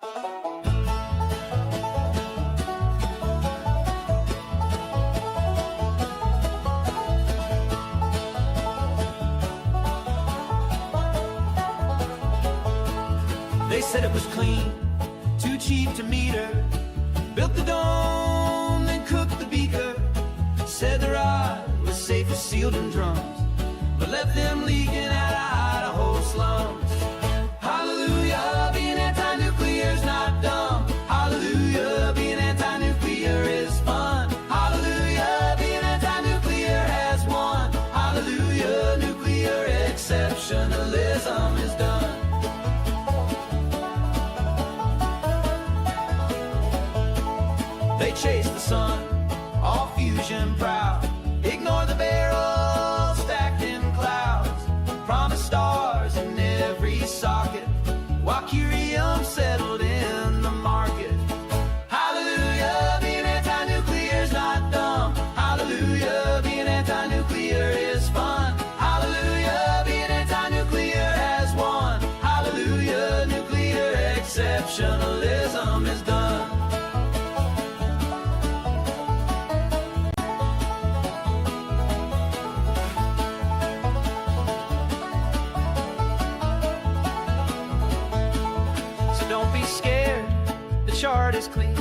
They said it was clean, too cheap to meter. Built the dome, then cooked the beaker. Said the rod was safer sealed in drums, but left them leaking out of Idaho slums. Hallelujah, being anti-nuclear's not dumb. Hallelujah, being anti-nuclear is fun. Hallelujah, being anti-nuclear has won. Hallelujah, nuclear exceptionalism is done. They chase the sun, all fusion proud. Ignore the barrels stacked in clouds. Promise stars in every socket, while curium settled in the market. Hallelujah, being anti-nuclear's not dumb. Hallelujah, being anti-nuclear is fun. Hallelujah, being anti-nuclear has won. Hallelujah, nuclear exceptionalism is done. Chart is clean,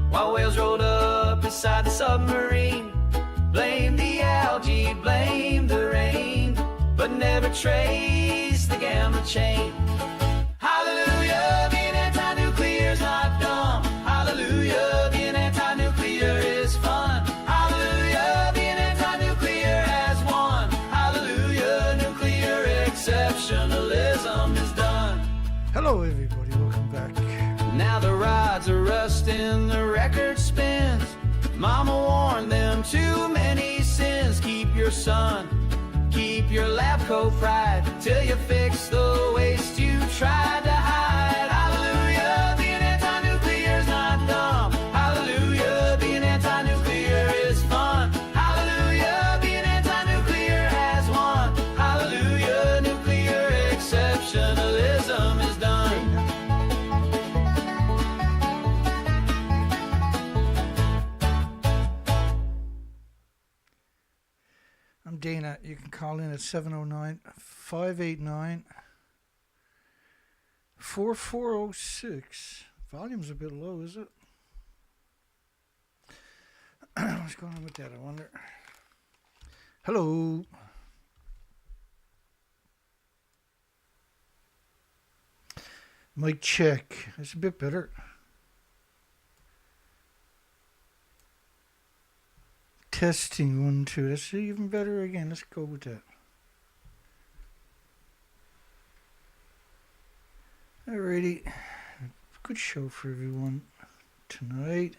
while whales rolled up beside the submarine. Blame the algae, blame the rain, but never trace the gamma chain. Hallelujah, being anti-nuclear's not dumb. Hallelujah, being anti-nuclear is fun. Hallelujah, being anti-nuclear has won. Hallelujah, nuclear exceptionalism is done. Hello everybody, welcome back. Now the rods are rusting, the record spins. Mama warned them too many sins. Keep your son, keep your lab coat fried, till you fix the waste you tried to hide. Hallelujah, being anti-nuclear's not dumb. Hallelujah, being anti-nuclear is fun. Hallelujah, being anti-nuclear has won. Hallelujah, nuclear exceptionalism is done. I'm Dana. You can call in at 709-589-4406. Volume's a bit low, is it? What's going on with that, I wonder? Hello. Mic check. That's a bit better. Testing 1, 2. That's even better again. Let's go with that. Alrighty. Good show for everyone tonight.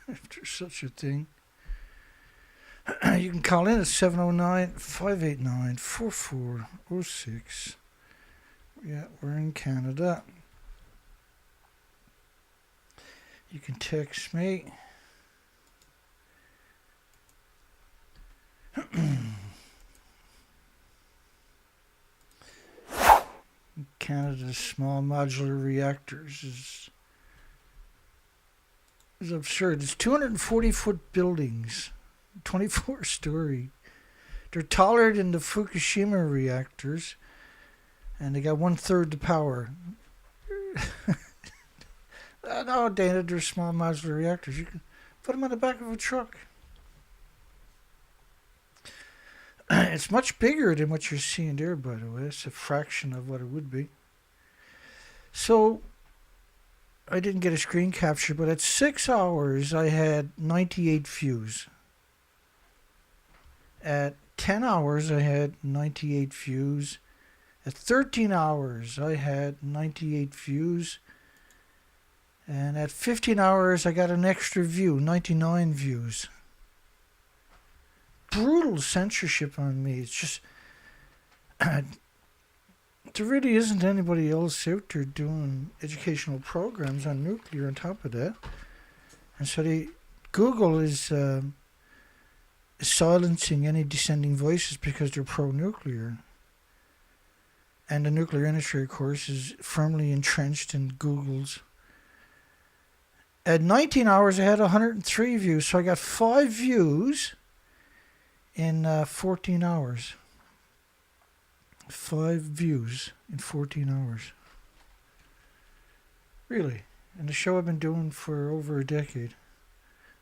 If there's such a thing. You can call in at 709-589-4406. Yeah, we're in Canada. You can text me. Canada's small modular reactors is absurd. It's 240-foot buildings, 24-story. They're taller than the Fukushima reactors, and they got 1/3 the power. No, Dana, they're small modular reactors. You can put them on the back of a truck. It's much bigger than what you're seeing there, by the way. It's a fraction of what it would be. So, I didn't get a screen capture, but at 6 hours, I had 98 views. At 10 hours, I had 98 views. At 13 hours, I had 98 views. And at 15 hours, I got an extra view, 99 views. Brutal censorship on me. It's just... there really isn't anybody else out there doing educational programs on nuclear on top of that. And so Google is silencing any dissenting voices because they're pro-nuclear. And the nuclear industry, of course, is firmly entrenched in Google's. At 19 hours, I had 103 views. So I got 5 views in 14 hours. 5 views in 14 hours. Really. And the show I've been doing for over a decade.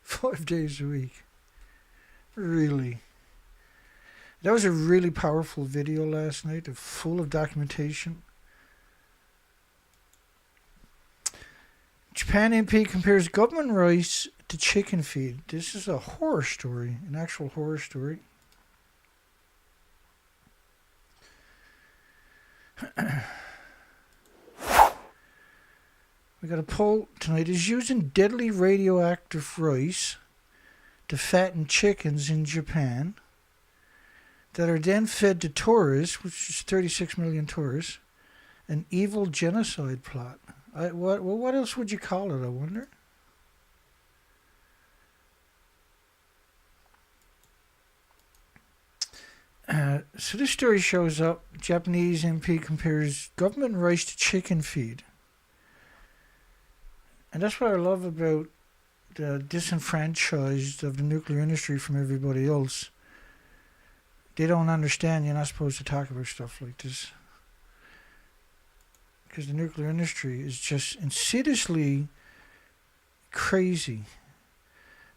5 days a week. Really. That was a really powerful video last night, full of documentation. Japan MP compares government rice to chicken feed. This is a horror story, an actual horror story. We got a poll tonight. Is using deadly radioactive rice to fatten chickens in Japan that are then fed to tourists, which is 36 million tourists, an evil genocide plot. What else would you call it, I wonder? So this story shows up. Japanese MP compares government rice to chicken feed. And that's what I love about the disenfranchised of the nuclear industry from everybody else. They don't understand you're not supposed to talk about stuff like this. Because the nuclear industry is just insidiously crazy.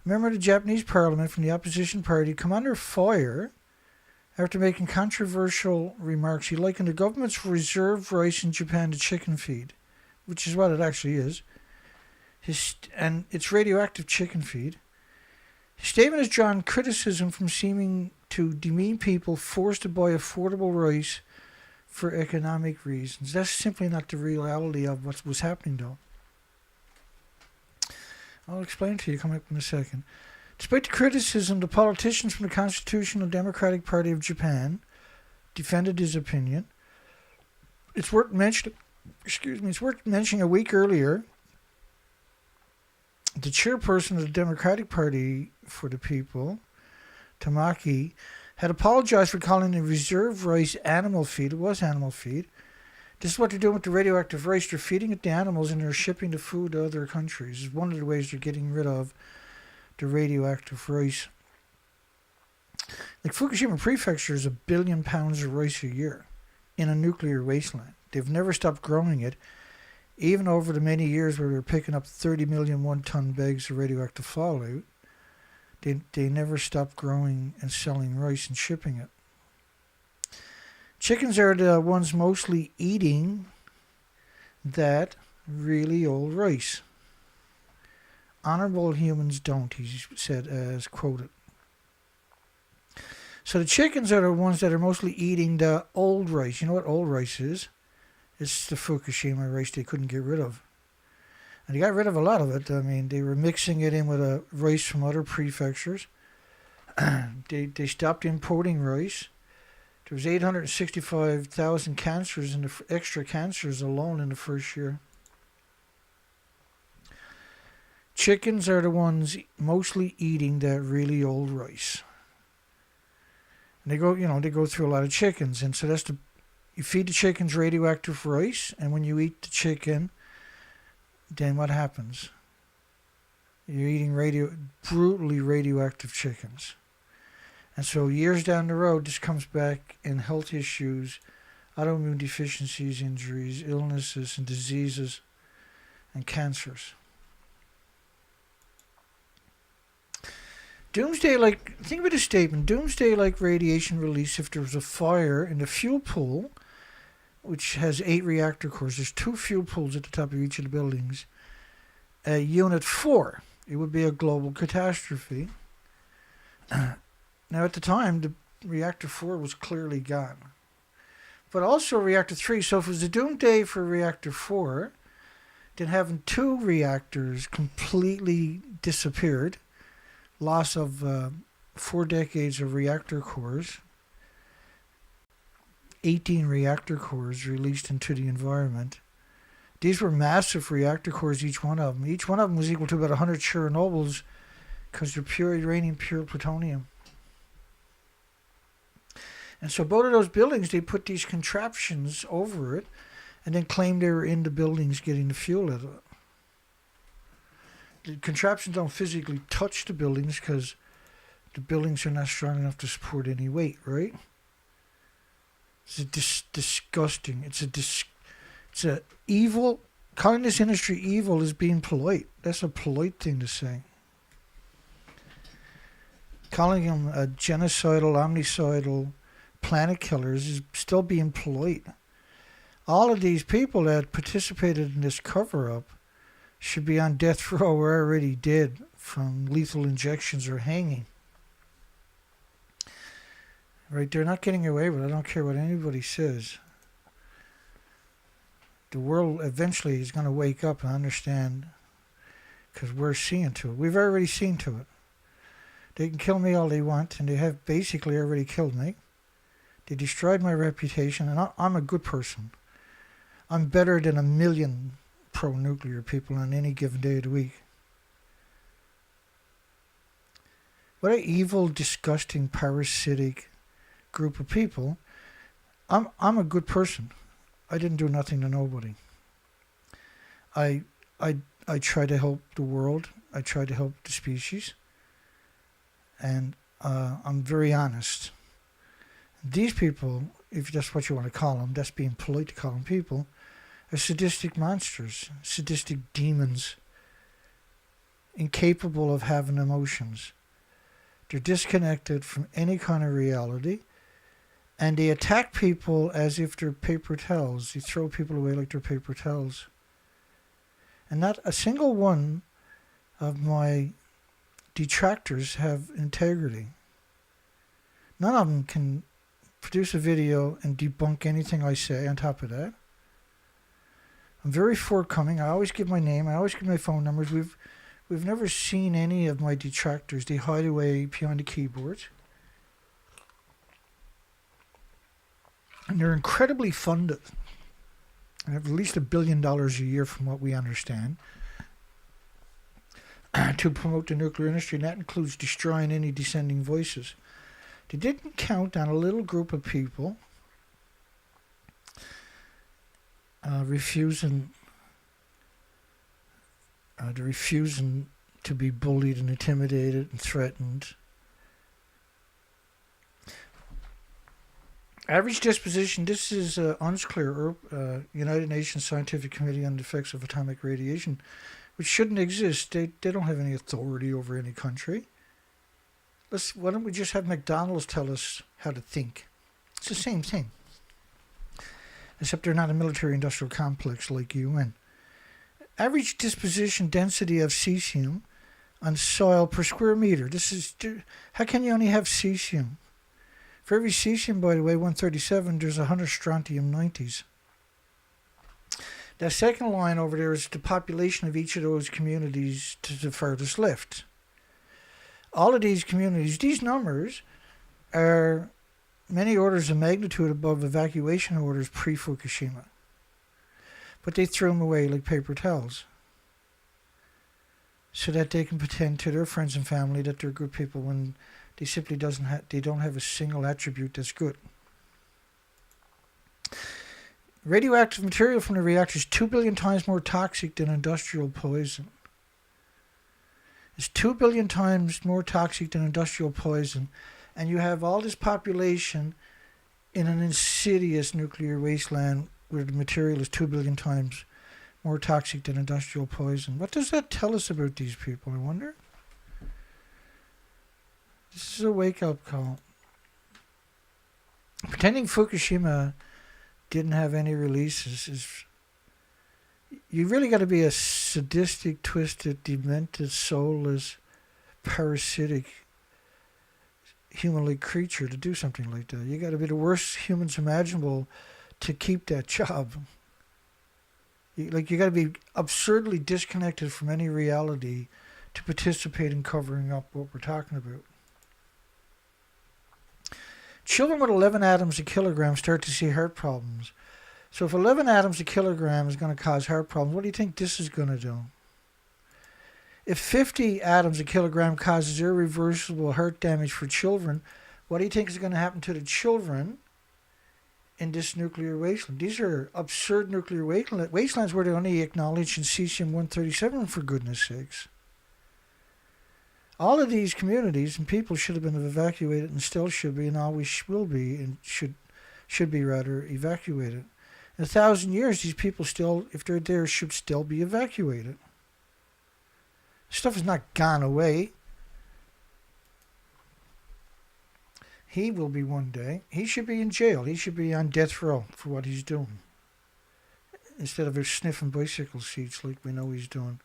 Remember the Japanese parliament from the opposition party come under fire after making controversial remarks. He likened the government's reserve rice in Japan to chicken feed, which is what it actually is. And it's radioactive chicken feed. His statement has drawn criticism from seeming to demean people forced to buy affordable rice for economic reasons. That's simply not the reality of what was happening, though. I'll explain to you coming up in a second. Despite the criticism, the politicians from the Constitutional Democratic Party of Japan defended his opinion. It's worth mentioning a week earlier, the chairperson of the Democratic Party for the People, Tamaki, had apologized for calling the reserve rice animal feed. It was animal feed. This is what they're doing with the radioactive rice. They're feeding it to animals and they're shipping the food to other countries. It's one of the ways they're getting rid of the radioactive rice. Like Fukushima Prefecture is 1 billion pounds of rice a year in a nuclear wasteland. They've never stopped growing it, even over the many years where they're picking up 30 million one-ton bags of radioactive fallout. They never stopped growing and selling rice and shipping it. Chickens are the ones mostly eating that really old rice. Honorable humans don't, he said, as quoted. So the chickens are the ones that are mostly eating the old rice. You know what old rice is? It's the Fukushima rice they couldn't get rid of. And they got rid of a lot of it. I mean, they were mixing it in with a rice from other prefectures. They stopped importing rice. There was 865,000 cancers in the extra cancers alone in the first year. Chickens are the ones mostly eating that really old rice. And they go through a lot of chickens, and so you feed the chickens radioactive rice, and when you eat the chicken, then what happens? You're eating brutally radioactive chickens. And so years down the road, this comes back in health issues, autoimmune deficiencies, injuries, illnesses, and diseases, and cancers. Think about this statement, doomsday-like radiation release if there was a fire in the fuel pool, which has 8 reactor cores. There's 2 fuel pools at the top of each of the buildings. Unit 4, it would be a global catastrophe. Now, at the time, the reactor 4 was clearly gone. But also reactor 3, so if it was a doomsday for reactor 4, then having 2 reactors completely disappeared, loss of 4 decades of reactor cores, 18 reactor cores released into the environment. These were massive reactor cores, each one of them. Each one of them was equal to about 100 Chernobyls because they're pure uranium, pure plutonium. And so both of those buildings, they put these contraptions over it and then claimed they were in the buildings getting the fuel out of it. The contraptions don't physically touch the buildings because the buildings are not strong enough to support any weight, right? It's disgusting. It's a evil. Calling this industry evil is being polite. That's a polite thing to say. Calling them genocidal, omnicidal planet killers is still being polite. All of these people that participated in this cover-up should be on death row or already dead from lethal injections or hanging. Right? They're not getting away with it. I don't care what anybody says. The world eventually is going to wake up and understand, because we're seeing to it. We've already seen to it. They can kill me all they want, and they have basically already killed me. They destroyed my reputation, and I'm a good person. I'm better than 1 million pro-nuclear people on any given day of the week. What an evil, disgusting, parasitic group of people. I'm a good person. I didn't do nothing to nobody. I try to help the world. I try to help the species. And I'm very honest. These people, if that's what you want to call them, that's being polite to call them people, are sadistic monsters, sadistic demons, incapable of having emotions. They're disconnected from any kind of reality, and they attack people as if they're paper towels. They throw people away like they're paper towels. And not a single one of my detractors have integrity. None of them can produce a video and debunk anything I say on top of that. I'm very forthcoming. I always give my name. I always give my phone numbers. We've never seen any of my detractors. They hide away behind the keyboards. And they're incredibly funded. They have at least $1 billion a year from what we understand to promote the nuclear industry, and that includes destroying any dissenting voices. They didn't count on a little group of people refusing to be bullied and intimidated and threatened. Average disposition, this is unclear, United Nations Scientific Committee on the Effects of Atomic Radiation, which shouldn't exist. They don't have any authority over any country. Why don't we just have McDonald's tell us how to think? It's the same thing. Except they're not a military-industrial complex like UN. Average disposition density of cesium on soil per square meter. How can you only have cesium? For every cesium, by the way, 137, there's 100 strontium 90s. That second line over there is the population of each of those communities to the furthest left. All of these communities, these numbers are many orders of magnitude above evacuation orders pre-Fukushima. But they threw them away like paper towels so that they can pretend to their friends and family that they're good people when they simply they don't have a single attribute that's good. Radioactive material from the reactor is 2 billion times more toxic than industrial poison. It's 2 billion times more toxic than industrial poison, and you have all this population in an insidious nuclear wasteland where the material is 2 billion times more toxic than industrial poison. What does that tell us about these people, I wonder? This is a wake-up call. Pretending Fukushima didn't have any releases is... You really got to be a sadistic, twisted, demented, soulless, parasitic, human-like creature to do something like that. You got to be the worst humans imaginable to keep that job. You got to be absurdly disconnected from any reality to participate in covering up what we're talking about. Children with 11 atoms a kilogram start to see heart problems. So if 11 atoms a kilogram is going to cause heart problems, what do you think this is going to do? If 50 atoms a kilogram causes irreversible heart damage for children, What do you think is going to happen to the children in this nuclear wasteland? These are absurd nuclear wastelands where they only acknowledge in cesium-137, for goodness sakes. All of these communities and people should have been evacuated and still should be and always will be and should be rather evacuated. In 1,000 years, these people still, if they're there, should still be evacuated. Stuff has not gone away. He will be one day. He should be in jail. He should be on death row for what he's doing. Instead of sniffing bicycle seats like we know he's doing.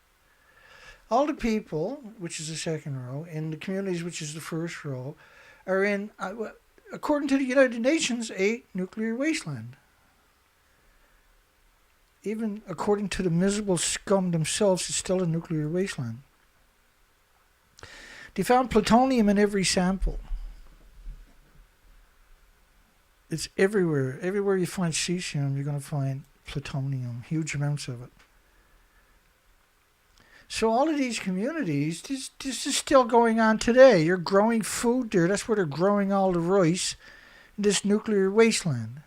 All the people, which is the second row, in the communities, which is the first row, are in, according to the United Nations, a nuclear wasteland. Even according to the miserable scum themselves, it's still a nuclear wasteland. They found plutonium in every sample. It's everywhere. Everywhere you find cesium, you're going to find plutonium, huge amounts of it. So all of these communities, this is still going on today. You're growing food there. That's where they're growing all the rice in this nuclear wasteland.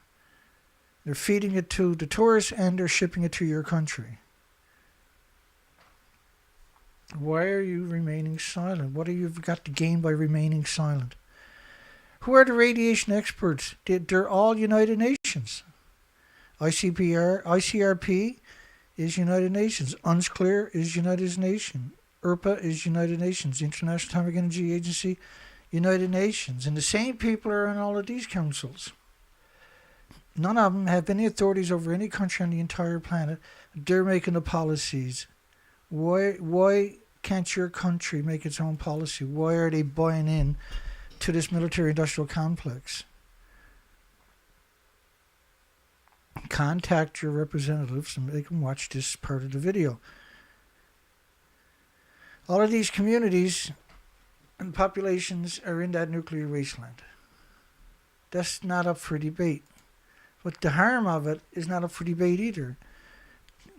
They're feeding it to the tourists and they're shipping it to your country. Why are you remaining silent? What have you got to gain by remaining silent? Who are the radiation experts? They're all United Nations. ICRP is United Nations. UNSCLEAR is United Nations. IRPA is United Nations. International Atomic Energy Agency, United Nations. And the same people are in all of these councils. None of them have any authorities over any country on the entire planet. They're making the policies. Why can't your country make its own policy? Why are they buying in to this military-industrial complex? Contact your representatives and make them watch this part of the video. All of these communities and populations are in that nuclear wasteland. That's not up for debate. But the harm of it is not up for debate either.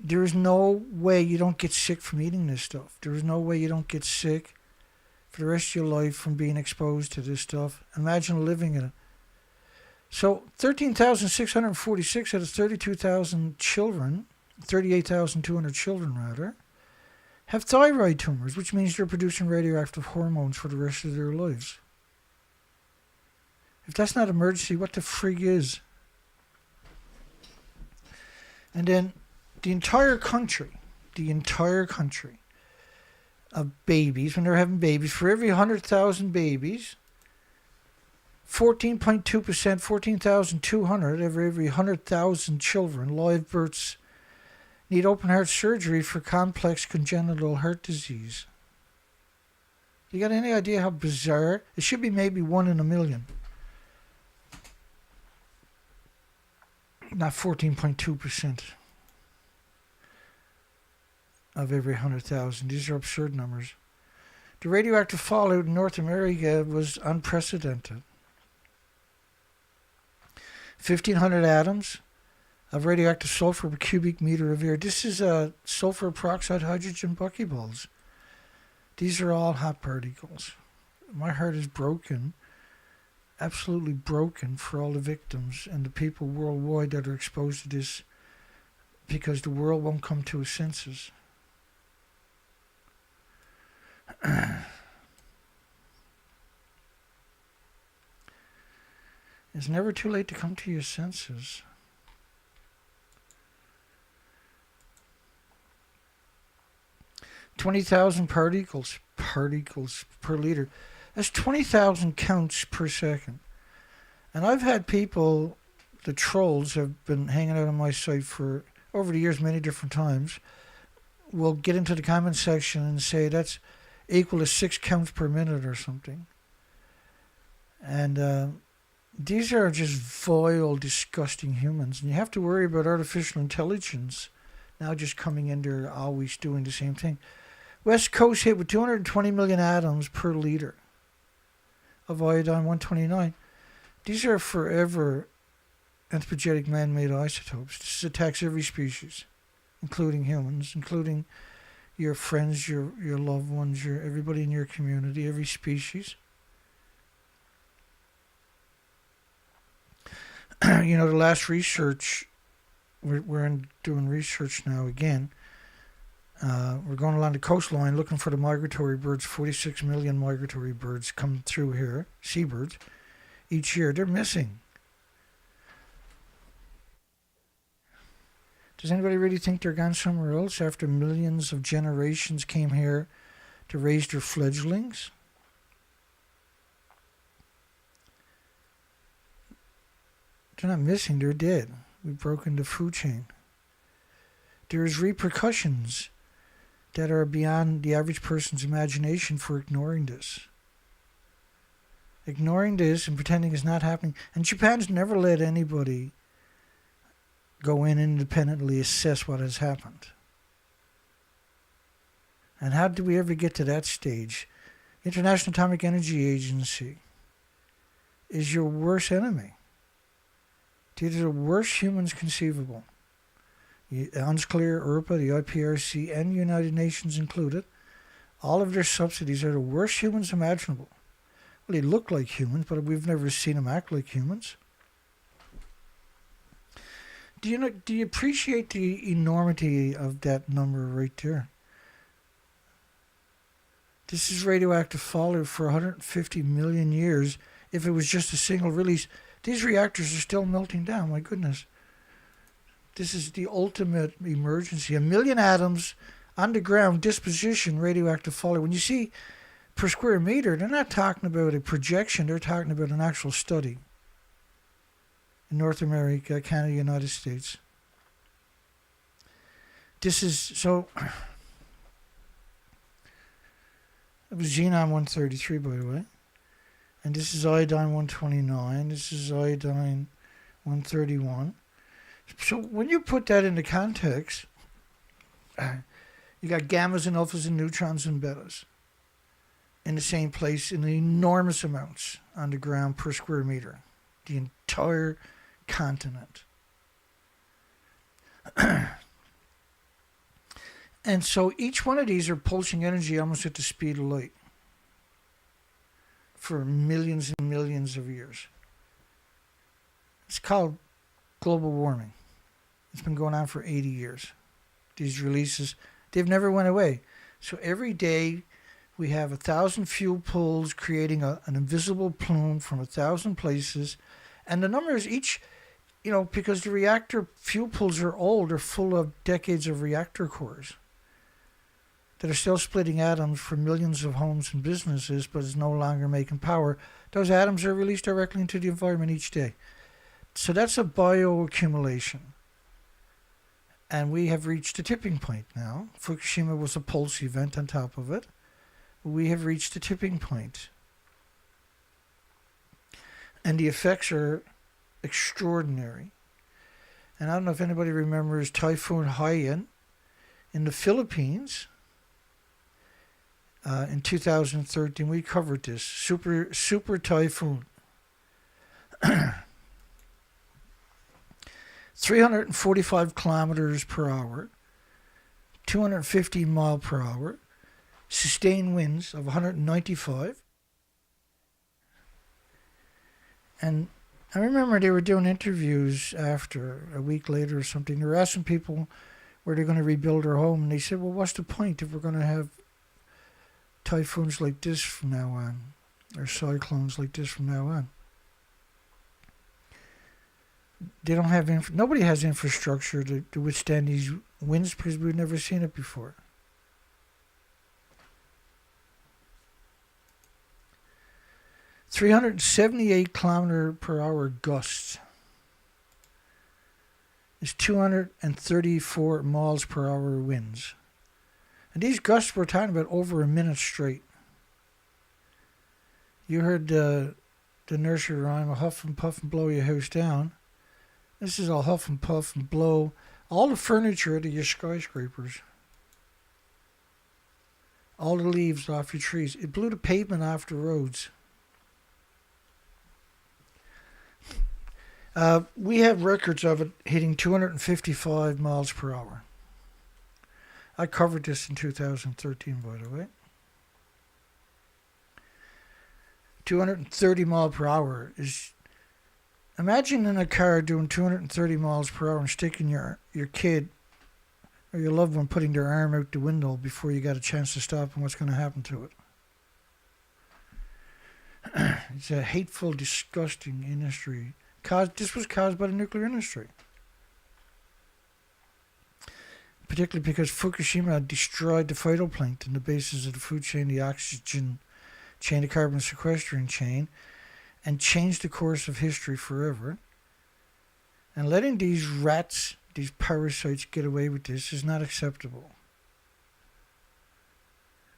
There is no way you don't get sick from eating this stuff. There is no way you don't get sick for the rest of your life from being exposed to this stuff. Imagine living in it. So 13,646 out of 32,000 children, 38,200 children rather, have thyroid tumors, which means they're producing radioactive hormones for the rest of their lives. If that's not emergency, what the frig is? And then the entire country of babies, when they're having babies, for every 100,000 babies, 14.2%, 14,200 every 100,000 children, live births, need open heart surgery for complex congenital heart disease. You got any idea how bizarre? It should be maybe 1 in a million. Not 14.2% of every 100,000. These are absurd numbers. The radioactive fallout in North America was unprecedented. 1,500 atoms of radioactive sulfur per cubic meter of air. This is sulfur peroxide hydrogen buckyballs. These are all hot particles. My heart is broken, absolutely broken, for all the victims and the people worldwide that are exposed to this, because the world won't come to its senses. It's never too late to come to your senses. "20,000 particles per liter. That's 20,000 counts per second. And I've had people, the trolls, have been hanging out on my site for over the years many different times, will get into the comment section and say that's equal to 6 counts per minute or something. And these are just vile, disgusting humans. And you have to worry about artificial intelligence now just coming in there, always doing the same thing. West Coast hit with 220 million atoms per liter of iodine-129. These are forever anthropogenic man-made isotopes. This attacks every species, including humans, including your friends, your loved ones, everybody in your community, every species. The last research, we're doing research now again. We're going along the coastline looking for the migratory birds. 46 million migratory birds come through here, seabirds, each year. They're missing. Does anybody really think they're gone somewhere else after millions of generations came here to raise their fledglings? They're not missing, they're dead. We've broken the food chain. There's repercussions that are beyond the average person's imagination for ignoring this. Ignoring this and pretending it's not happening. And Japan's never let anybody go in and independently assess what has happened. And how did we ever get to that stage? International Atomic Energy Agency is your worst enemy. These are the worst humans conceivable. UNSCLEAR, ERPA, the IPRC, and the United Nations included, all of their subsidies are the worst humans imaginable. Well, they look like humans, but we've never seen them act like humans. Do you appreciate the enormity of that number right there? This is radioactive fallout for 150 million years. If it was just a single release, these reactors are still melting down. My goodness. This is the ultimate emergency. 1 million atoms on the ground, disposition, radioactive fallout. When you see per square meter, they're not talking about a projection. They're talking about an actual study in North America, Canada, United States. This is so. It was xenon 133, by the way. And this is iodine 129. This is iodine 131. So when you put that into context, you got gammas and alphas and neutrons and betas in the same place in enormous amounts on the ground per square meter. The entire continent. And so each one of these are pulsing energy almost at the speed of light for millions and millions of years. It's called global warming. It's been going on for 80 years. These releases, they've never went away. So every day we have 1,000 fuel pools creating an invisible plume from 1,000 places. And the numbers each, because the reactor fuel pools are old, they're full of decades of reactor cores that are still splitting atoms for millions of homes and businesses, but is no longer making power. Those atoms are released directly into the environment each day. So that's a bioaccumulation. And we have reached a tipping point now. Fukushima was a pulse event on top of it. We have reached a tipping point. And the effects are extraordinary. And I don't know if anybody remembers Typhoon Haiyan in the Philippines. In 2013, we covered this. Super typhoon. 345 kilometers per hour, 250 mile per hour, sustained winds of 195. And I remember they were doing interviews after, a week later or something. They were asking people where they're going to rebuild their home. And they said, well, what's the point if we're going to have typhoons like this from now on, or cyclones like this from now on? They don't have nobody has infrastructure to withstand these winds because we've never seen it before. .378 kilometer per hour gusts is 234 miles per hour winds. And these gusts we're talking about over a minute straight. You heard the nursery rhyme, a huff and puff and blow your house down. This is a huff and puff and blow all the furniture out of your skyscrapers. All the leaves off your trees. It blew the pavement off the roads. We have records of it hitting 255 miles per hour. I covered this in 2013, by the way. 230 mile per hour is Imagine in a car doing 230 miles per hour and sticking your kid or your loved one putting their arm out the window before you got a chance to stop and what's going to happen to it. It's a hateful, disgusting industry. This was caused by the nuclear industry. Particularly because Fukushima destroyed the phytoplankton, the basis of the food chain, the oxygen chain, the carbon sequestering chain, and changed the course of history forever. And letting these rats, these parasites, get away with this is not acceptable.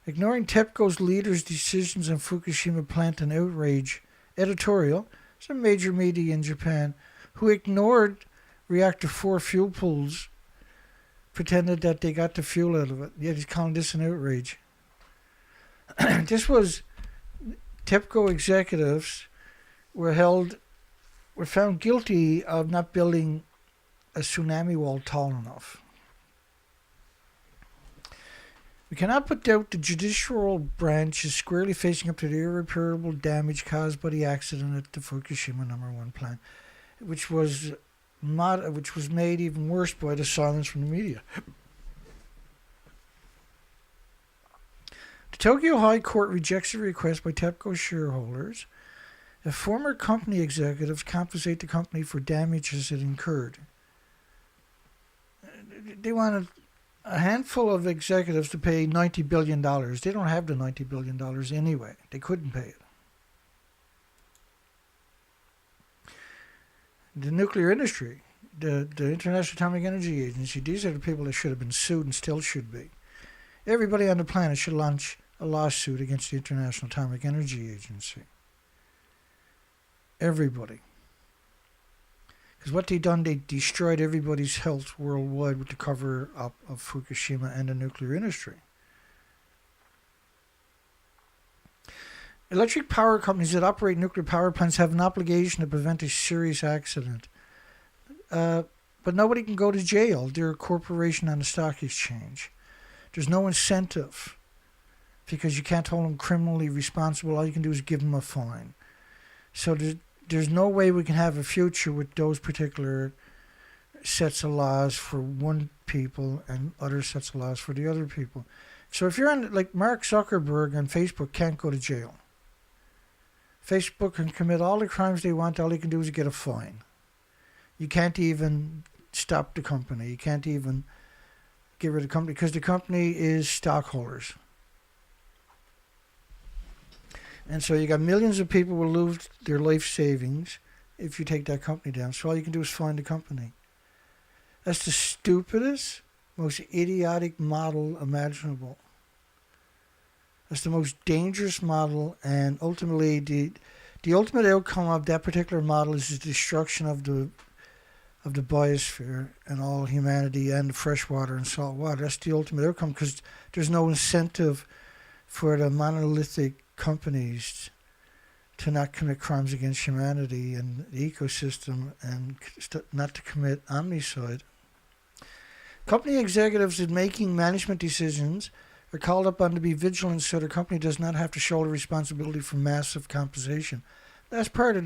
Ignoring TEPCO's leaders' decisions on Fukushima plant and outrage, Editorial, some major media in Japan, who ignored reactor 4 fuel pools, pretended that they got the fuel out of it. Yet he's calling this an outrage. This was TEPCO executives were found guilty of not building a tsunami wall tall enough. We cannot but doubt the judicial branch is squarely facing up to the irreparable damage caused by the accident at the Fukushima No. 1 plant, which was made even worse by the silence from the media. The Tokyo High Court rejects a request by TEPCO shareholders if former company executives compensate the company for damages it incurred. They wanted a handful of executives to pay $90 billion. They don't have the $90 billion anyway. They couldn't pay it. The nuclear industry, the International Atomic Energy Agency, these are the people that should have been sued and still should be. Everybody on the planet should launch a lawsuit against the International Atomic Energy Agency. Everybody. Because what they done, they destroyed everybody's health worldwide with the cover-up of Fukushima and the nuclear industry. Electric power companies that operate nuclear power plants have an obligation to prevent a serious accident. But nobody can go to jail. They're a corporation on the stock exchange. There's no incentive because you can't hold them criminally responsible. All you can do is give them a fine. So there's no way we can have a future with those particular sets of laws for one people and other sets of laws for the other people. So if you're on, like Mark Zuckerberg on Facebook can't go to jail. Facebook can commit all the crimes they want. All they can do is get a fine. You can't even stop the company. You can't even get rid of the company because the company is stockholders. And so you got millions of people will lose their life savings if you take that company down. So all you can do is fine the company. That's the stupidest, most idiotic model imaginable. That's the most dangerous model, and ultimately the ultimate outcome of that particular model is the destruction of the biosphere and all humanity and the freshwater and salt water. That's the ultimate outcome because there's no incentive for the monolithic companies to not commit crimes against humanity and the ecosystem and not to commit omnicide. Company executives in making management decisions are called upon to be vigilant so their company does not have to shoulder responsibility for massive compensation. That's part of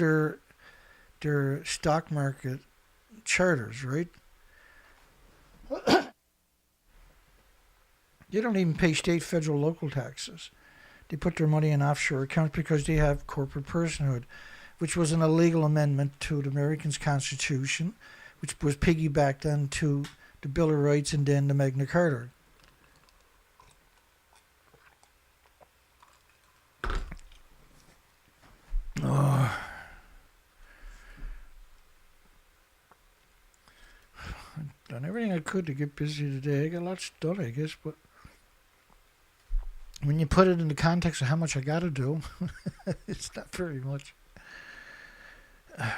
their stock market charters, right? They don't even pay state, federal, local taxes. They put their money in offshore accounts because they have corporate personhood, which was an illegal amendment to the American Constitution, which was piggybacked onto the Bill of Rights and then the Magna Carta. Oh. I've done everything I could to get busy today. I got lots done, I guess, but when you put it in the context of how much I got to do, it's not very much. I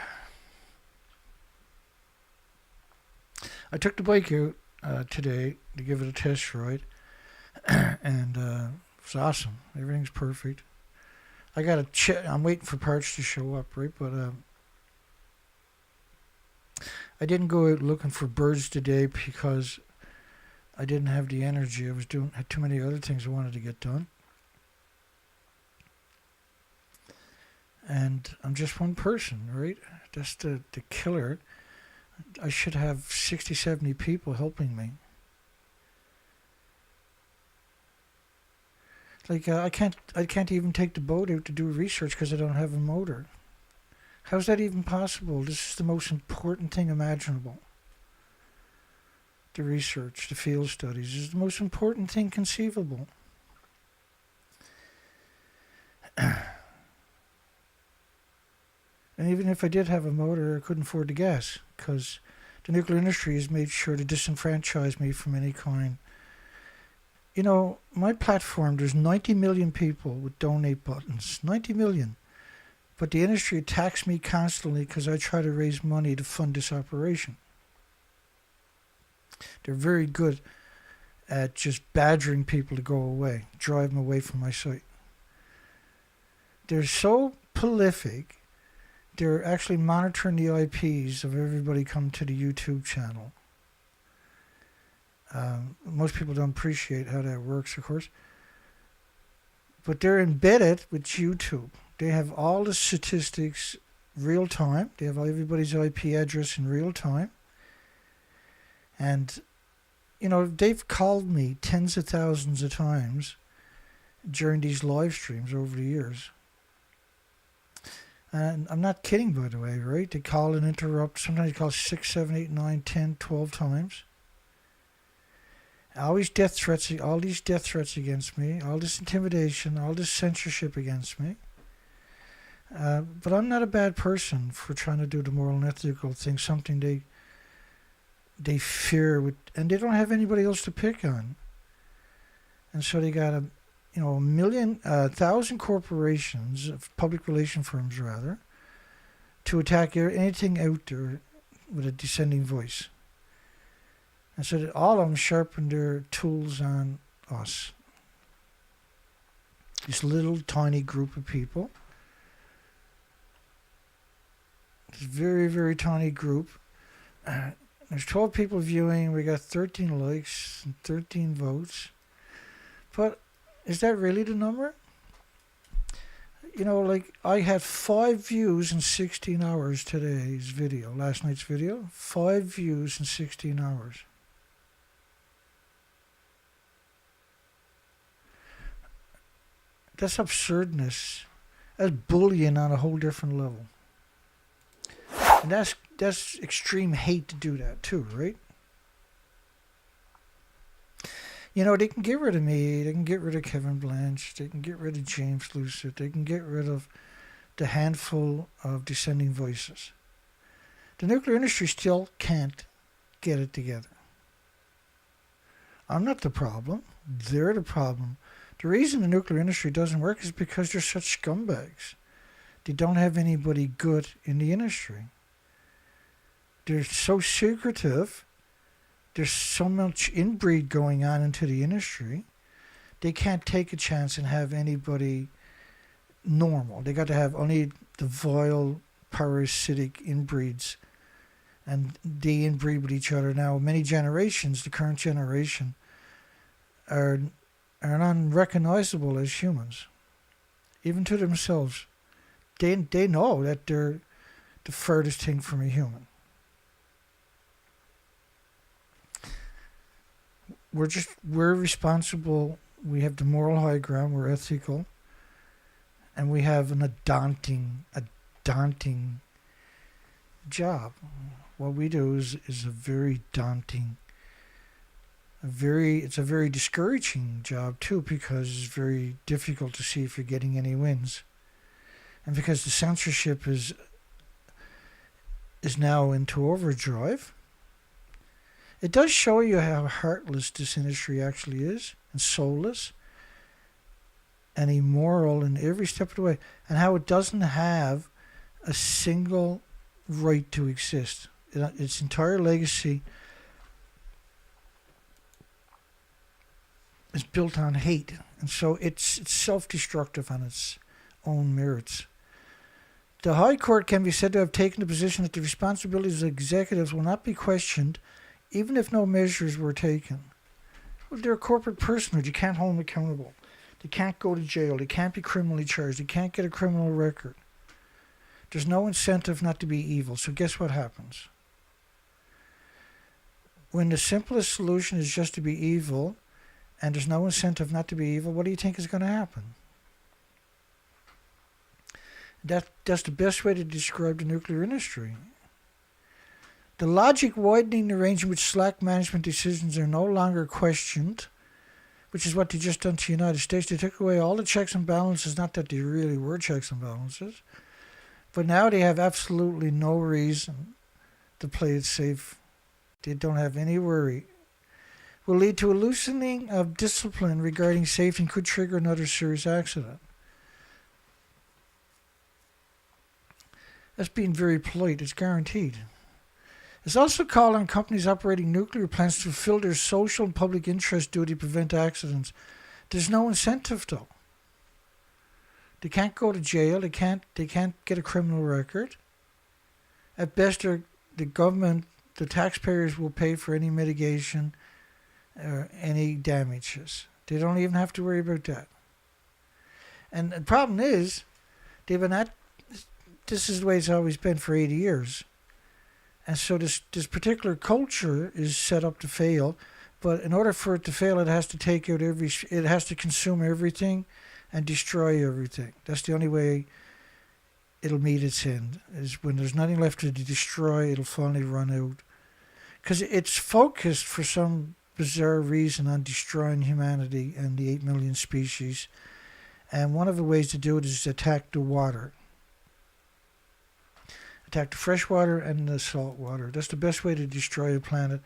took the bike out today to give it a test ride, and it was awesome. Everything's perfect. I got to check. I'm waiting for parts to show up, right? But I didn't go out looking for birds today because I didn't have the energy. I had too many other things I wanted to get done. And I'm just one person, right? That's the killer. I should have 60, 70 people helping me. Like I can't even take the boat out to do research because I don't have a motor. How's that even possible? This is the most important thing imaginable. The research, the field studies is the most important thing conceivable. And even if I did have a motor, I couldn't afford the gas because the nuclear industry has made sure to disenfranchise me from any kind. You know, my platform, there's 90 million people with donate buttons. 90 million. But the industry attacks me constantly because I try to raise money to fund this operation. They're very good at just badgering people to go away, drive them away from my site. They're so prolific, they're actually monitoring the IPs of everybody coming to the YouTube channel. Most people don't appreciate how that works, of course. But they're embedded with YouTube. They have all the statistics real time. They have everybody's IP address in real time. And, you know, they've called me tens of thousands of times during these live streams over the years. And I'm not kidding, by the way, right? They call and interrupt. Sometimes they call 6, 7, 8, 9, 10, 12 times. All these death threats against me, all this intimidation, all this censorship against me. But I'm not a bad person for trying to do the moral and ethical thing, something they fear with, and they don't have anybody else to pick on. And so they got 1,000 corporations, public relation firms rather, to attack anything out there with a descending voice. And so that all of them sharpen their tools on us. This little tiny group of people. This very, very tiny group. There's 12 people viewing. We got 13 likes and 13 votes. But is that really the number? You know, like I had 5 views in 16 hours today's video, last night's video. 5 views in 16 hours. That's absurdness. That's bullying on a whole different level. And that's extreme hate to do that too, right? You know, they can get rid of me, they can get rid of Kevin Blanche, they can get rid of James Lucid, they can get rid of the handful of dissenting voices. The nuclear industry still can't get it together. I'm not the problem. They're the problem. The reason the nuclear industry doesn't work is because they're such scumbags. They don't have anybody good in the industry. They're so secretive. There's so much inbreed going on into the industry. They can't take a chance and have anybody normal. They got to have only the vile, parasitic inbreeds. And they inbreed with each other now. Many generations, the current generation, are unrecognizable as humans, even to themselves. They know that they're the furthest thing from a human. We're responsible. We have the moral high ground. We're ethical, and we have a daunting job. What we do is a very daunting. It's a very discouraging job too, because it's very difficult to see if you're getting any wins, and because the censorship is now into overdrive. It does show you how heartless this industry actually is, and soulless, and immoral in every step of the way, and how it doesn't have a single right to exist. Its entire legacy is built on hate, and so it's self-destructive on its own merits. The High Court can be said to have taken the position that the responsibilities of executives will not be questioned, even if no measures were taken. Well, they're a corporate personage. You can't hold them accountable. They can't go to jail. They can't be criminally charged. They can't get a criminal record. there's no incentive not to be evil. So guess what happens? When the simplest solution is just to be evil, and there's no incentive not to be evil, what do you think is going to happen? That's the best way to describe the nuclear industry. The logic widening the range in which slack management decisions are no longer questioned, which is what they just done to the United States. They took away all the checks and balances, not that they really were checks and balances, but now they have absolutely no reason to play it safe. They don't have any worry. Will lead to a loosening of discipline regarding safety and could trigger another serious accident. That's being very polite. It's guaranteed. It's also called on companies operating nuclear plants to fulfill their social and public interest duty to prevent accidents. There's no incentive, though. They can't go to jail. They can't get a criminal record. At best, the government, the taxpayers will pay for any mitigation or any damages. They don't even have to worry about that. And the problem is, they've been at this is the way it's always been for 80 years. And so this particular culture is set up to fail, but in order for it to fail, it has to take out it has to consume everything and destroy everything. That's the only way it'll meet its end, is when there's nothing left to destroy, it'll finally run out. Because it's focused for some bizarre reason on destroying humanity and the 8 million species. And one of the ways to do it is to attack the water. Attack the fresh water and the salt water. That's the best way to destroy a planet.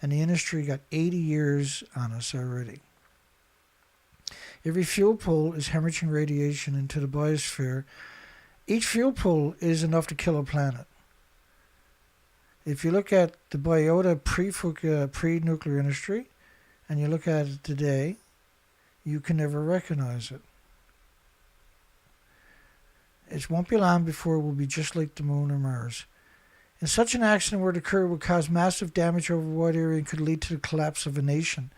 And the industry got 80 years on us already. Every fuel pool is hemorrhaging radiation into the biosphere. Each fuel pool is enough to kill a planet. If you look at the biota pre-nuclear industry, and you look at it today, you can never recognize it. It won't be long before it will be just like the moon or Mars. And such an accident were to occur would cause massive damage over a wide area and could lead to the collapse of a nation.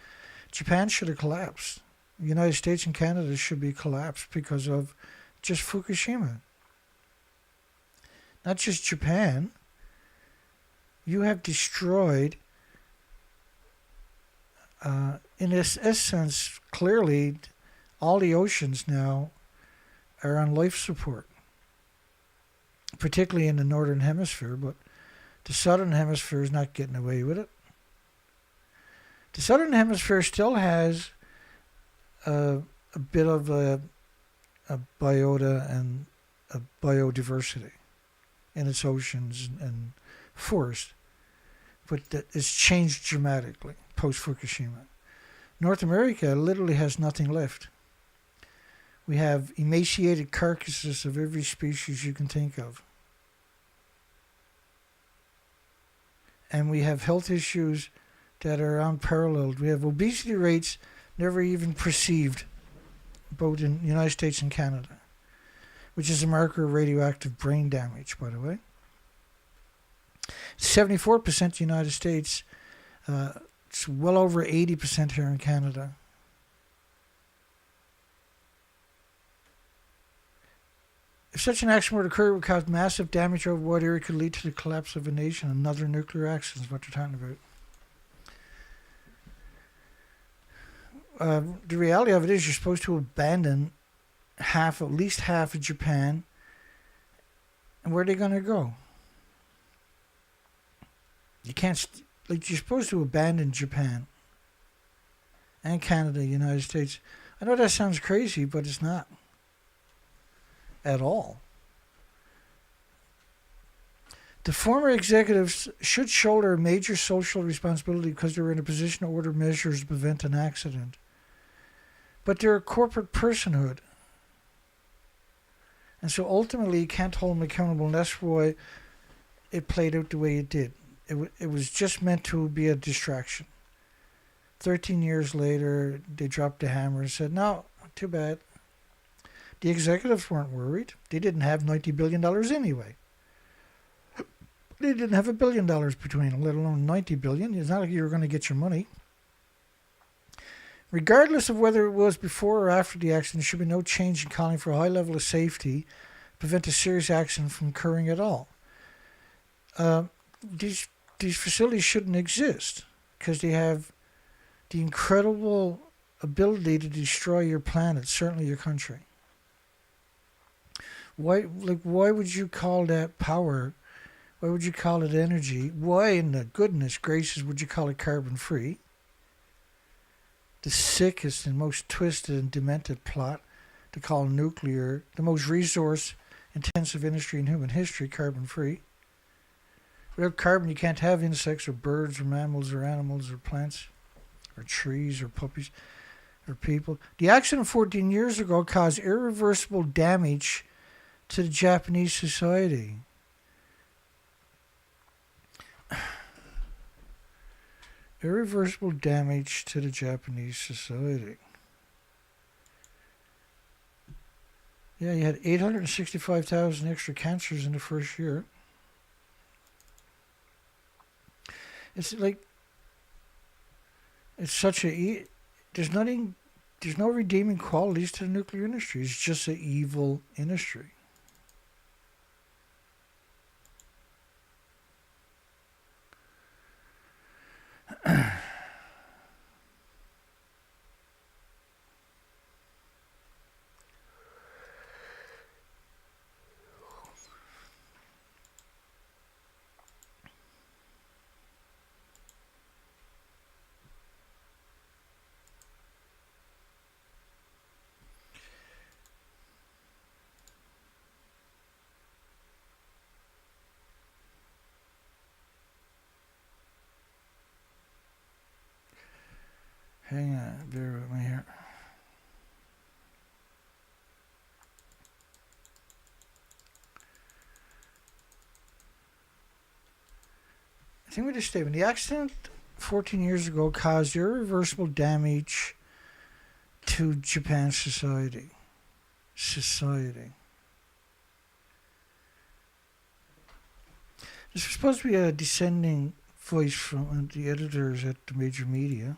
Japan should have collapsed. The United States and Canada should be collapsed because of just Fukushima. Not just Japan. You have destroyed, in this essence, clearly, all the oceans now are on life support, particularly in the northern hemisphere, but the southern hemisphere is not getting away with it. The southern hemisphere still has a bit of a biota and a biodiversity in its oceans and forest, but it's changed dramatically post-Fukushima. North America literally has nothing left. We have emaciated carcasses of every species you can think of. And we have health issues that are unparalleled. We have obesity rates never even perceived, both in the United States and Canada, which is a marker of radioactive brain damage, by the way. 74% the United States. It's well over 80% here in Canada. If such an accident were to occur, it would cause massive damage over what area could lead to the collapse of a nation. Another nuclear accident is what they're talking about. The reality of it is you're supposed to abandon at least half of Japan. And where are they going to go? You can't, you're supposed to abandon Japan and Canada, United States. I know that sounds crazy, but it's not at all. The former executives should shoulder a major social responsibility because they're in a position to order measures to prevent an accident. But they're a corporate personhood. And so ultimately you can't hold them accountable, and that's why it played out the way it did. It was just meant to be a distraction. 13 years later, they dropped the hammer and said, no, too bad. The executives weren't worried. They didn't have $90 billion anyway. They didn't have $1 billion between them, let alone $90 billion. It's not like you were going to get your money. Regardless of whether it was before or after the accident, there should be no change in calling for a high level of safety prevent a serious accident from occurring at all. These facilities shouldn't exist because they have the incredible ability to destroy your planet, certainly your country. Why would you call that power? Why would you call it energy? Why in the goodness gracious would you call it carbon-free? The sickest and most twisted and demented plot to call nuclear the most resource-intensive industry in human history carbon-free. Without carbon, you can't have insects or birds or mammals or animals or plants or trees or puppies or people. The accident 14 years ago caused irreversible damage to the Japanese society. Irreversible damage to the Japanese society. Yeah, you had 865,000 extra cancers in the first year. It's like, it's such there's no redeeming qualities to the nuclear industry. It's just an evil industry. Hang on, bear with me here. I think we just stated the accident 14 years ago caused irreversible damage to Japan's society. This was supposed to be a descending voice from the editors at the major media.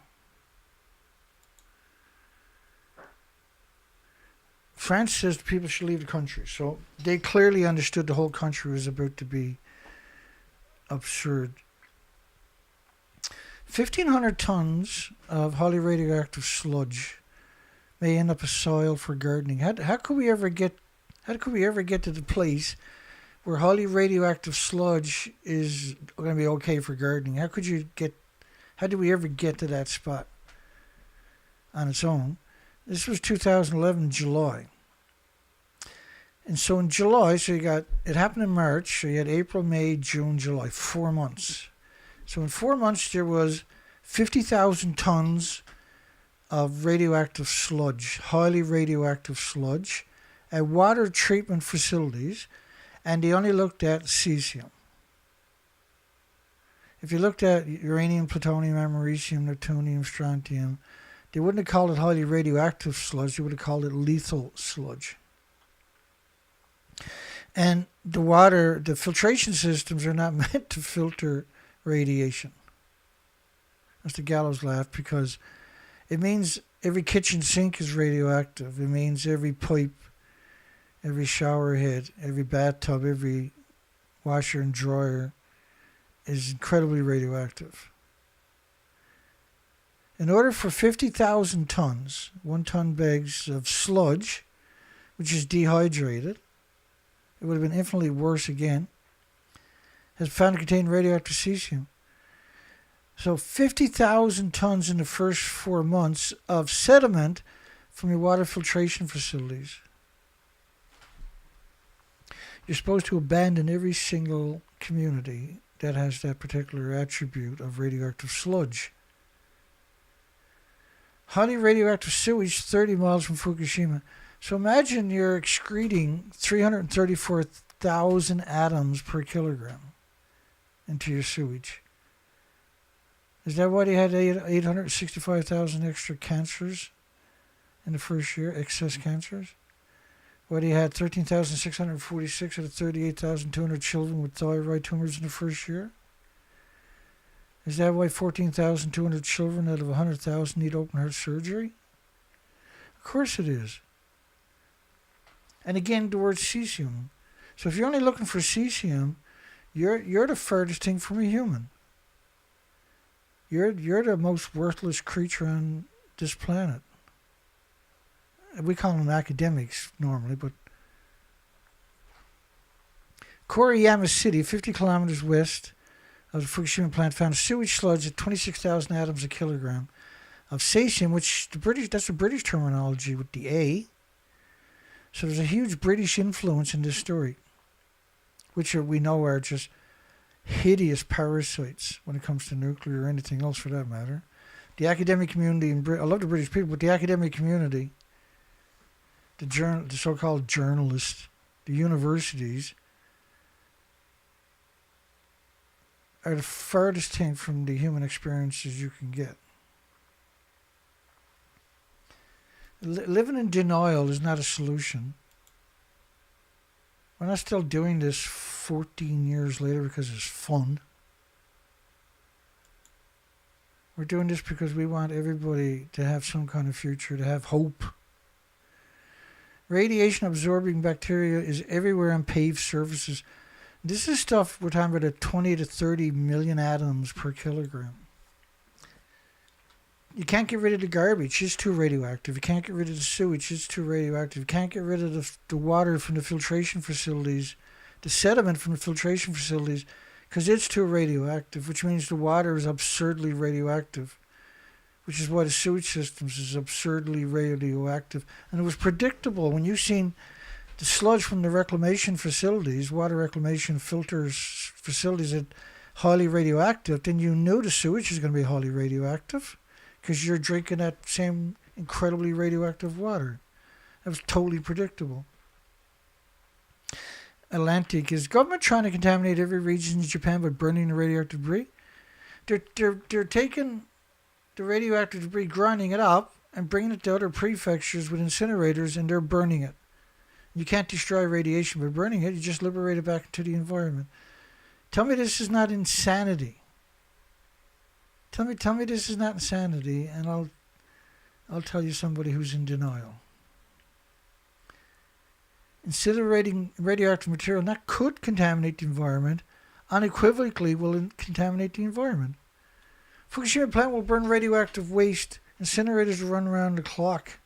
France says people should leave the country, so they clearly understood the whole country was about to be absurd. 1,500 tons of highly radioactive sludge may end up as soil for gardening. How could we ever get to the place where highly radioactive sludge is going to be okay for gardening? How do we ever get to that spot on its own? This was 2011, July. And so in July, it happened in March, so you had April, May, June, July, 4 months. So in 4 months, there was 50,000 tons of radioactive sludge, highly radioactive sludge, at water treatment facilities, and they only looked at cesium. If you looked at uranium, plutonium, americium, neptunium, strontium, they wouldn't have called it highly radioactive sludge, they would have called it lethal sludge. And the filtration systems are not meant to filter radiation. That's the gallows laugh, because it means every kitchen sink is radioactive. It means every pipe, every shower head, every bathtub, every washer and dryer is incredibly radioactive. In order for 50,000 tons, 1 ton bags of sludge, which is dehydrated, it would have been infinitely worse again, has found to contain radioactive cesium. So 50,000 tons in the first 4 months of sediment from your water filtration facilities. You're supposed to abandon every single community that has that particular attribute of radioactive sludge. Highly radioactive sewage 30 miles from Fukushima. So imagine you're excreting 334,000 atoms per kilogram into your sewage. Is that why they had 865,000 extra cancers in the first year, excess cancers? Why they had 13,646 out of 38,200 children with thyroid tumors in the first year? Is that why 14,200 children out of 100,000 need open heart surgery? Of course it is. And again, the word cesium. So if you're only looking for cesium, you're the furthest thing from a human. You're the most worthless creature on this planet. We call them academics normally, but Koriyama City, 50 kilometers west of the Fukushima plant, found sewage sludge at 26,000 atoms a kilogram of cesium, which that's the British terminology with the A. So there's a huge British influence in this story, which we know are just hideous parasites when it comes to nuclear or anything else for that matter. The academic community in Britain, I love the British people, but the academic community, the so-called journalists, the universities, are the farthest thing from the human experiences you can get. Living in denial is not a solution. We're not still doing this 14 years later because it's fun. We're doing this because we want everybody to have some kind of future, to have hope. Radiation absorbing bacteria is everywhere on paved surfaces. This is stuff we're talking about at 20 to 30 million atoms per kilogram. You can't get rid of the garbage, it's too radioactive. You can't get rid of the sewage, it's too radioactive. You can't get rid of the water from the filtration facilities, the sediment from the filtration facilities, because it's too radioactive, which means the water is absurdly radioactive, which is why the sewage systems is absurdly radioactive. And it was predictable when you seen the sludge from the reclamation facilities, water reclamation filters facilities that highly radioactive, then you knew the sewage is going to be highly radioactive because you're drinking that same incredibly radioactive water. That was totally predictable. Atlantic, is government trying to contaminate every region in Japan by burning the radioactive debris? They're taking the radioactive debris, grinding it up, and bringing it to other prefectures with incinerators, and they're burning it. You can't destroy radiation by burning it. You just liberate it back into the environment. Tell me this is not insanity. Tell me this is not insanity, and I'll tell you somebody who's in denial. Incinerating radioactive material that could contaminate the environment unequivocally will contaminate the environment. Fukushima plant will burn radioactive waste. Incinerators will run around the clock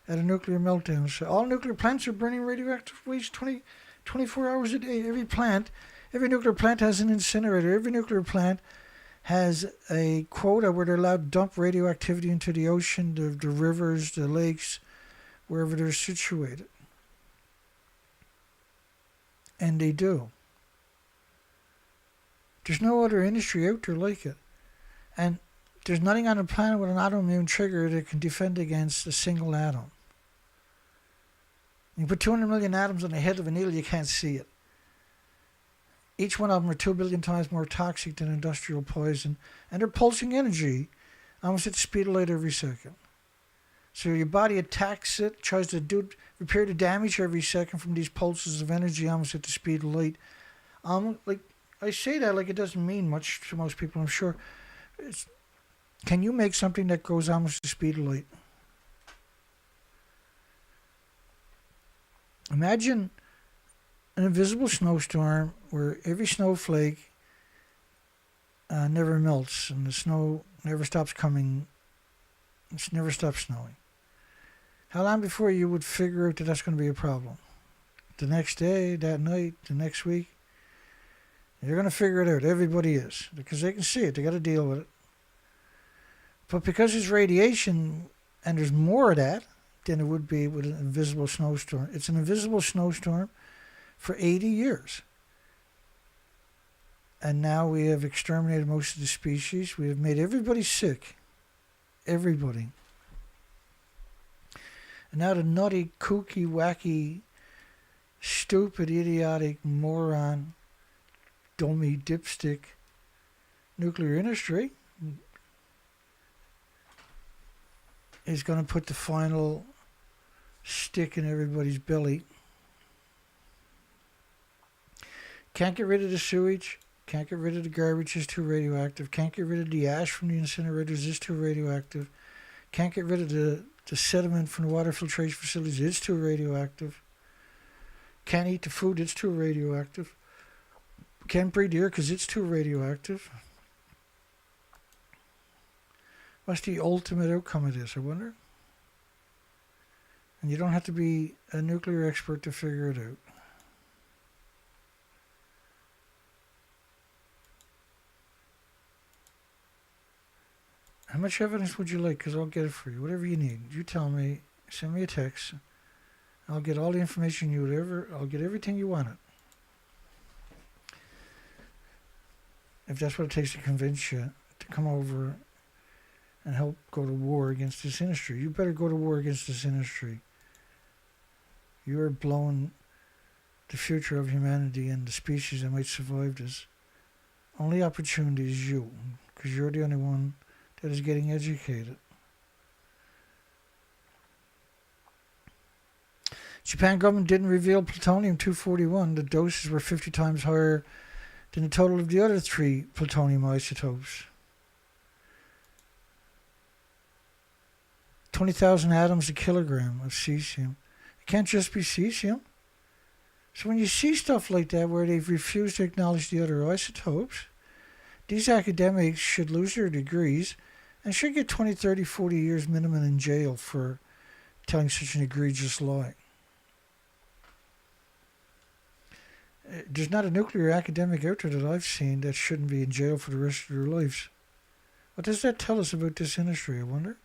at a nuclear meltdown. So all nuclear plants are burning radioactive waste 24 hours a day. Every nuclear plant has an incinerator. Every nuclear plant has a quota where they're allowed to dump radioactivity into the ocean, the rivers, the lakes, wherever they're situated. And they do. There's no other industry out there like it. And there's nothing on the planet with an autoimmune trigger that can defend against a single atom. You put 200 million atoms on the head of a needle, you can't see it. Each one of them are 2 billion times more toxic than industrial poison, and they're pulsing energy almost at the speed of light every second. So your body attacks it, tries to repair the damage every second from these pulses of energy almost at the speed of light. Like I say that like it doesn't mean much to most people, I'm sure. Can you make something that goes almost at the speed of light? Imagine an invisible snowstorm where every snowflake never melts and the snow never stops coming. It never stops snowing. How long before you would figure out that that's going to be a problem? The next day, that night, the next week? You're going to figure it out. Everybody is. Because they can see it. They got to deal with it. But because it's radiation and there's more of that than it would be with an invisible snowstorm. It's an invisible snowstorm for 80 years. And now we have exterminated most of the species. We have made everybody sick. Everybody. And now the nutty, kooky, wacky, stupid, idiotic, moron, dummy, dipstick nuclear industry is going to put the final stick in everybody's belly. Can't get rid of the sewage. Can't get rid of the garbage. It's too radioactive. Can't get rid of the ash from the incinerators. It's too radioactive. Can't get rid of the sediment from the water filtration facilities. It's too radioactive. Can't eat the food, it's too radioactive. Can't breathe the air because it's too radioactive. What's the ultimate outcome of this, I wonder? And you don't have to be a nuclear expert to figure it out. How much evidence would you like? Because I'll get it for you. Whatever you need. You tell me. Send me a text. I'll get all the information you would ever... I'll get everything you wanted. If that's what it takes to convince you to come over and help go to war against this industry. You better go to war against this industry. You are blowing the future of humanity and the species that might survive this. Only opportunity is you, because you're the only one that is getting educated. Japan government didn't reveal plutonium-241. The doses were 50 times higher than the total of the other 3 plutonium isotopes. 20,000 atoms a kilogram of cesium. It can't just be cesium. So when you see stuff like that where they've refused to acknowledge the other isotopes, these academics should lose their degrees and should get 20, 30, 40 years minimum in jail for telling such an egregious lie. There's not a nuclear academic out there that I've seen that shouldn't be in jail for the rest of their lives. What does that tell us about this industry, I wonder?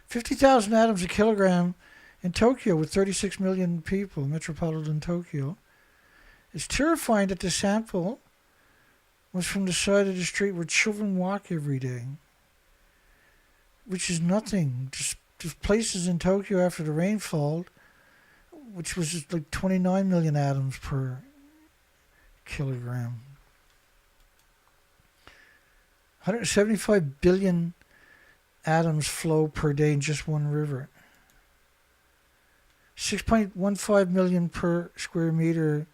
50,000 atoms a kilogram in Tokyo with 36 million people, metropolitan Tokyo. It's terrifying that the sample was from the side of the street where children walk every day, which is nothing. Just places in Tokyo after the rainfall, which was just like 29 million atoms per kilogram. 175 billion atoms flow per day in just one river. 6.15 million per square meter,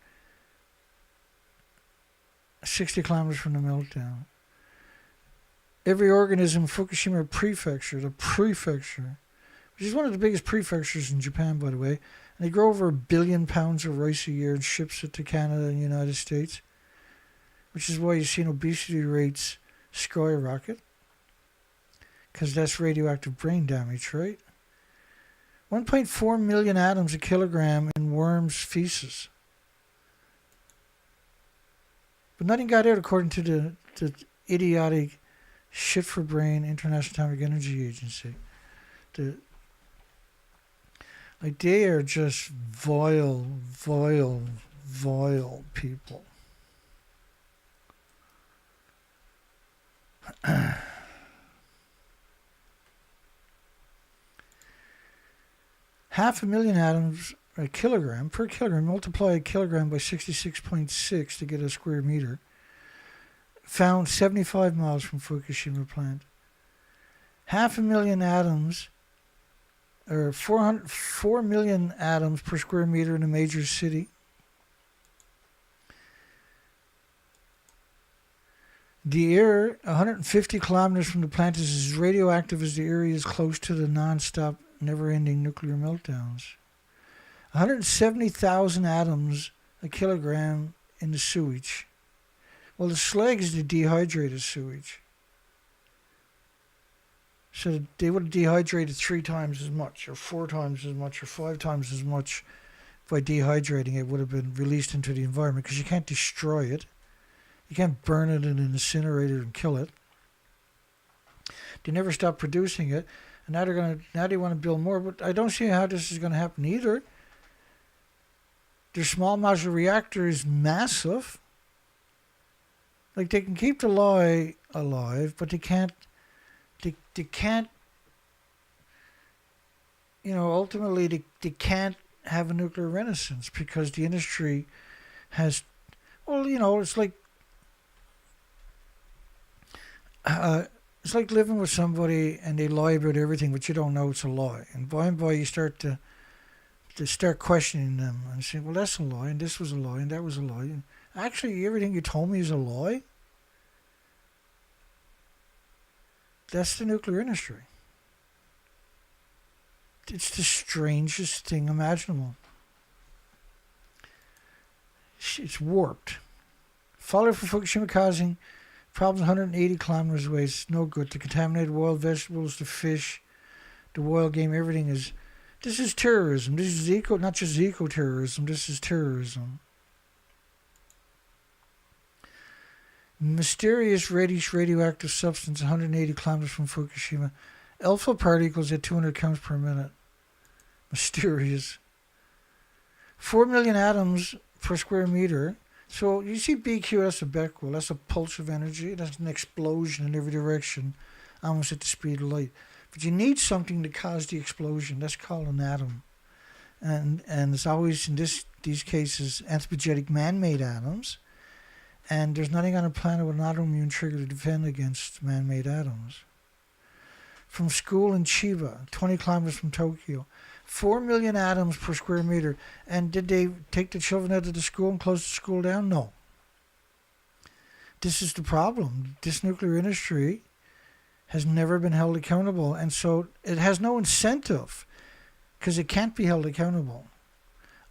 60 kilometers from the meltdown. Every organism in Fukushima prefecture, which is one of the biggest prefectures in Japan, by the way, and they grow over 1 billion pounds of rice a year and ships it to Canada and the United States, which is why you've seen obesity rates skyrocket, because that's radioactive brain damage, right? 1.4 million atoms a kilogram in worms' feces. But nothing got out according to the idiotic shit for brain International Atomic Energy Agency. They are just vile, vile, vile people. Half a million atoms a kilogram per kilogram, multiply a kilogram by 66.6 to get a square meter, found 75 miles from Fukushima plant. Half a million atoms, or 4 million atoms per square meter in a major city. The air 150 kilometers from the plant is as radioactive as the area is close to the non-stop, never-ending nuclear meltdowns. 170,000 atoms a kilogram in the sewage. Well, the slag is the dehydrated sewage. So they would have dehydrated 3 times as much, or 4 times as much, or 5 times as much by dehydrating it would have been released into the environment, because you can't destroy it. You can't burn it in an incinerator and kill it. They never stopped producing it, and now they want to build more. But I don't see how this is going to happen either. Their small modular reactor is massive. Like, they can keep the lie alive, but they can't. They can't. Ultimately, they can't have a nuclear renaissance because the industry has. Well, it's like. It's like living with somebody and they lie about everything, but you don't know it's a lie. And by you start to start questioning them and saying, well, that's a lie, and this was a lie, and that was a lie. And actually, everything you told me is a lie. That's the nuclear industry. It's the strangest thing imaginable. it's warped. Fallout from Fukushima causing problems 180 kilometers away. It's no good. The contaminated wild vegetables, the fish, the wild game, everything is. This is terrorism. This is not just eco-terrorism. This is terrorism. Mysterious reddish radioactive substance 180 kilometers from Fukushima. Alpha particles at 200 counts per minute. Mysterious. 4 million atoms per square meter. So you see BQ, that's a Becquerel. That's a pulse of energy. That's an explosion in every direction, almost at the speed of light. But you need something to cause the explosion. That's called an atom. And it's always, in these cases, anthropogenic man-made atoms. And there's nothing on the planet with an autoimmune trigger to defend against man-made atoms. From school in Chiba, 20 kilometers from Tokyo, 4 million atoms per square meter. And did they take the children out of the school and close the school down? No. This is the problem. This nuclear industry has never been held accountable. And so it has no incentive because it can't be held accountable.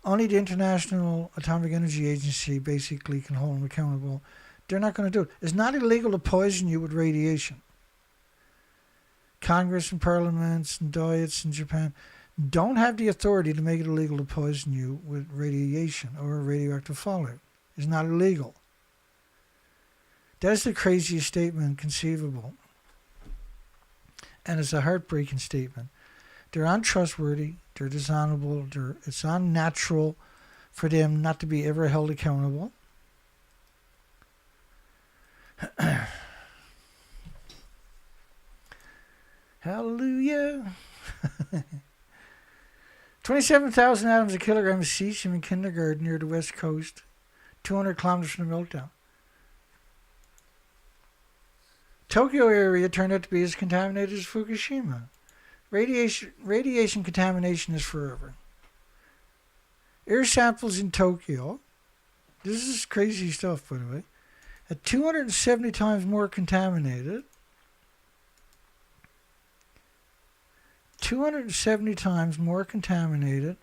Only the International Atomic Energy Agency basically can hold them accountable. They're not going to do it. It's not illegal to poison you with radiation. Congress and parliaments and diets in Japan don't have the authority to make it illegal to poison you with radiation or radioactive fallout. It's not illegal. That's the craziest statement conceivable. And it's a heartbreaking statement. They're untrustworthy, they're dishonorable, it's unnatural for them not to be ever held accountable. Hallelujah. 27,000 atoms a kilogram of cesium in kindergarten near the west coast, 200 kilometers from the meltdown. Tokyo area turned out to be as contaminated as Fukushima. Radiation contamination is forever. Air samples in Tokyo, this is crazy stuff by the way, at 270 times more contaminated. 270 times more contaminated,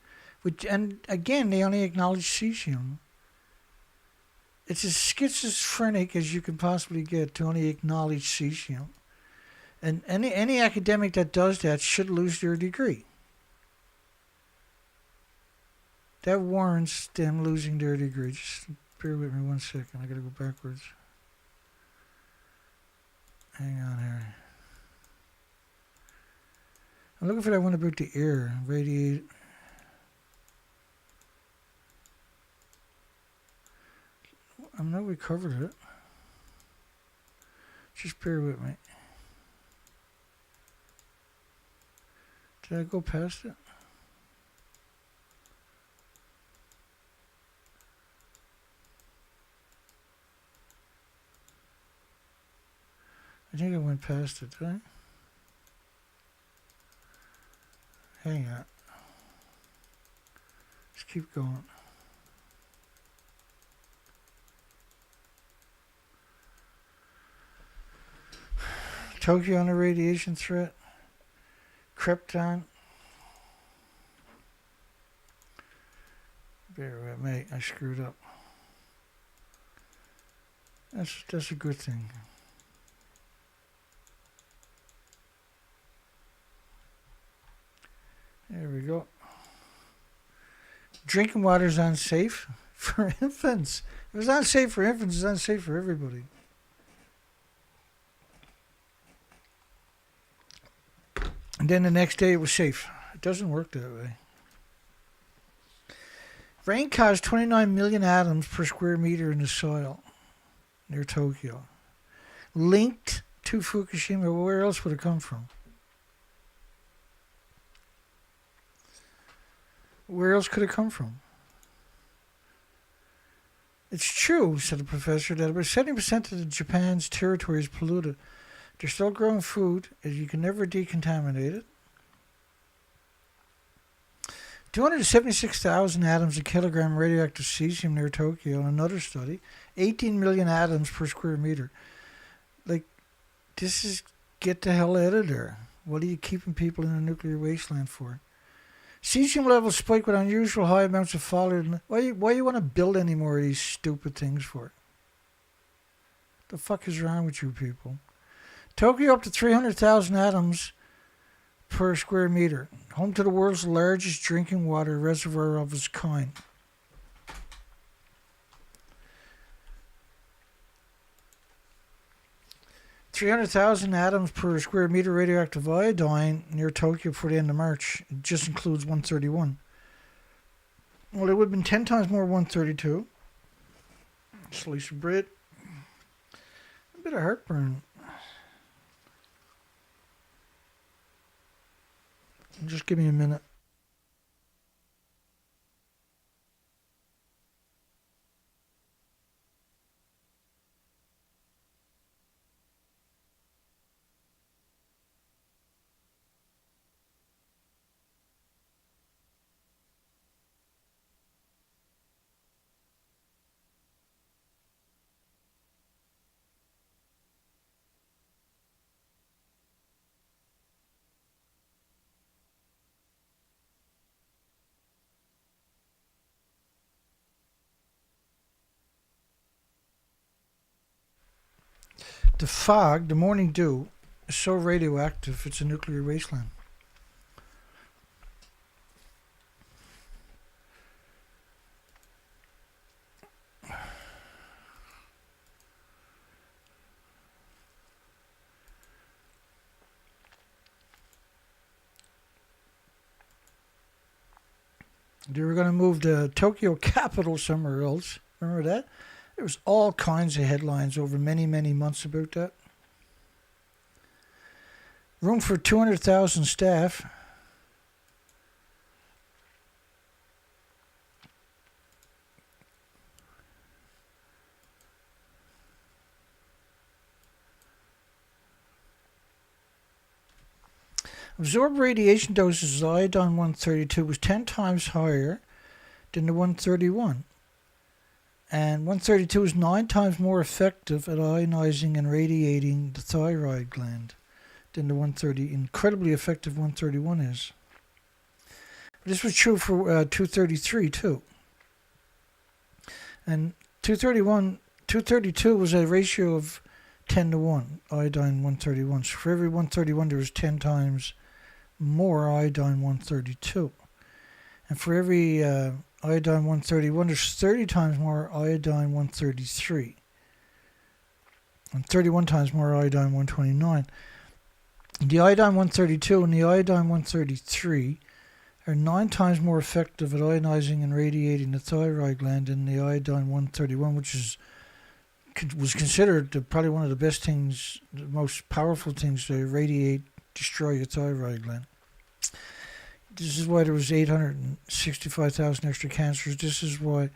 and again, they only acknowledge cesium. It's as schizophrenic as you can possibly get to only acknowledge cesium. And any academic that does that should lose their degree. That warrants them losing their degree. Just bear with me 1 second. I gotta go backwards. Hang on here. I'm looking for that one about the air. Radiate. I know we covered it. Just bear with me. Did I go past it? I think I went past it, did I? Hang on. Just keep going. Tokyo on a radiation threat. Krypton. Bear with me, I screwed up. That's a good thing. There we go. Drinking water is unsafe for infants. If it's unsafe for infants, it's unsafe for everybody. And then the next day it was safe. It doesn't work that way. Rain caused 29 million atoms per square meter in the soil near Tokyo. Linked to Fukushima. Where else would it come from? Where else could it come from? It's true, said the professor, that about 70% of Japan's territory is polluted. They're still growing food, as you can never decontaminate it. 276,000 atoms a kilogram radioactive cesium near Tokyo in another study. 18 million atoms per square meter. Like, this is get the hell out of there. What are you keeping people in a nuclear wasteland for? Cesium levels spike with unusual high amounts of fallout. Why you want to build any more of these stupid things for? The fuck is wrong with you people? Tokyo up to 300,000 atoms per square meter. Home to the world's largest drinking water reservoir of its kind. $300,000 atoms per square meter radioactive iodine near Tokyo for the end of March. It just includes 131. Well, it would have been 10 times more 132. Slice of bread. A bit of heartburn. Just give me a minute. The fog, the morning dew, is so radioactive it's a nuclear wasteland. They were going to move the Tokyo capital somewhere else. Remember that? There was all kinds of headlines over many, many months about that. Room for 200,000 staff. Absorbed radiation doses of iodine-132 was 10 times higher than the 131. And 132 is 9 times more effective at ionizing and radiating the thyroid gland than the 130. Incredibly effective 131 is. This was true for 233 too. And 232 was a ratio of 10 to 1, iodine 131. So for every 131 there was 10 times more iodine 132. And for every iodine 131, there's 30 times more iodine 133. And 31 times more iodine 129. The iodine 132 and the iodine 133 are 9 times more effective at ionizing and radiating the thyroid gland than the iodine 131, which was considered probably one of the best things, the most powerful things to destroy your thyroid gland. This is why there was 865,000 extra cancers. This is why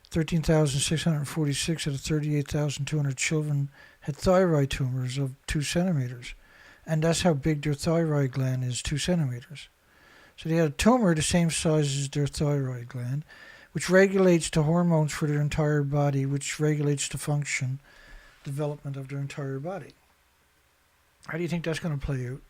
13,646 out of 38,200 children had thyroid tumors of 2 centimeters. And that's how big their thyroid gland is, 2 centimeters. So they had a tumor the same size as their thyroid gland, which regulates the hormones for their entire body, which regulates the function, development of their entire body. How do you think that's going to play out?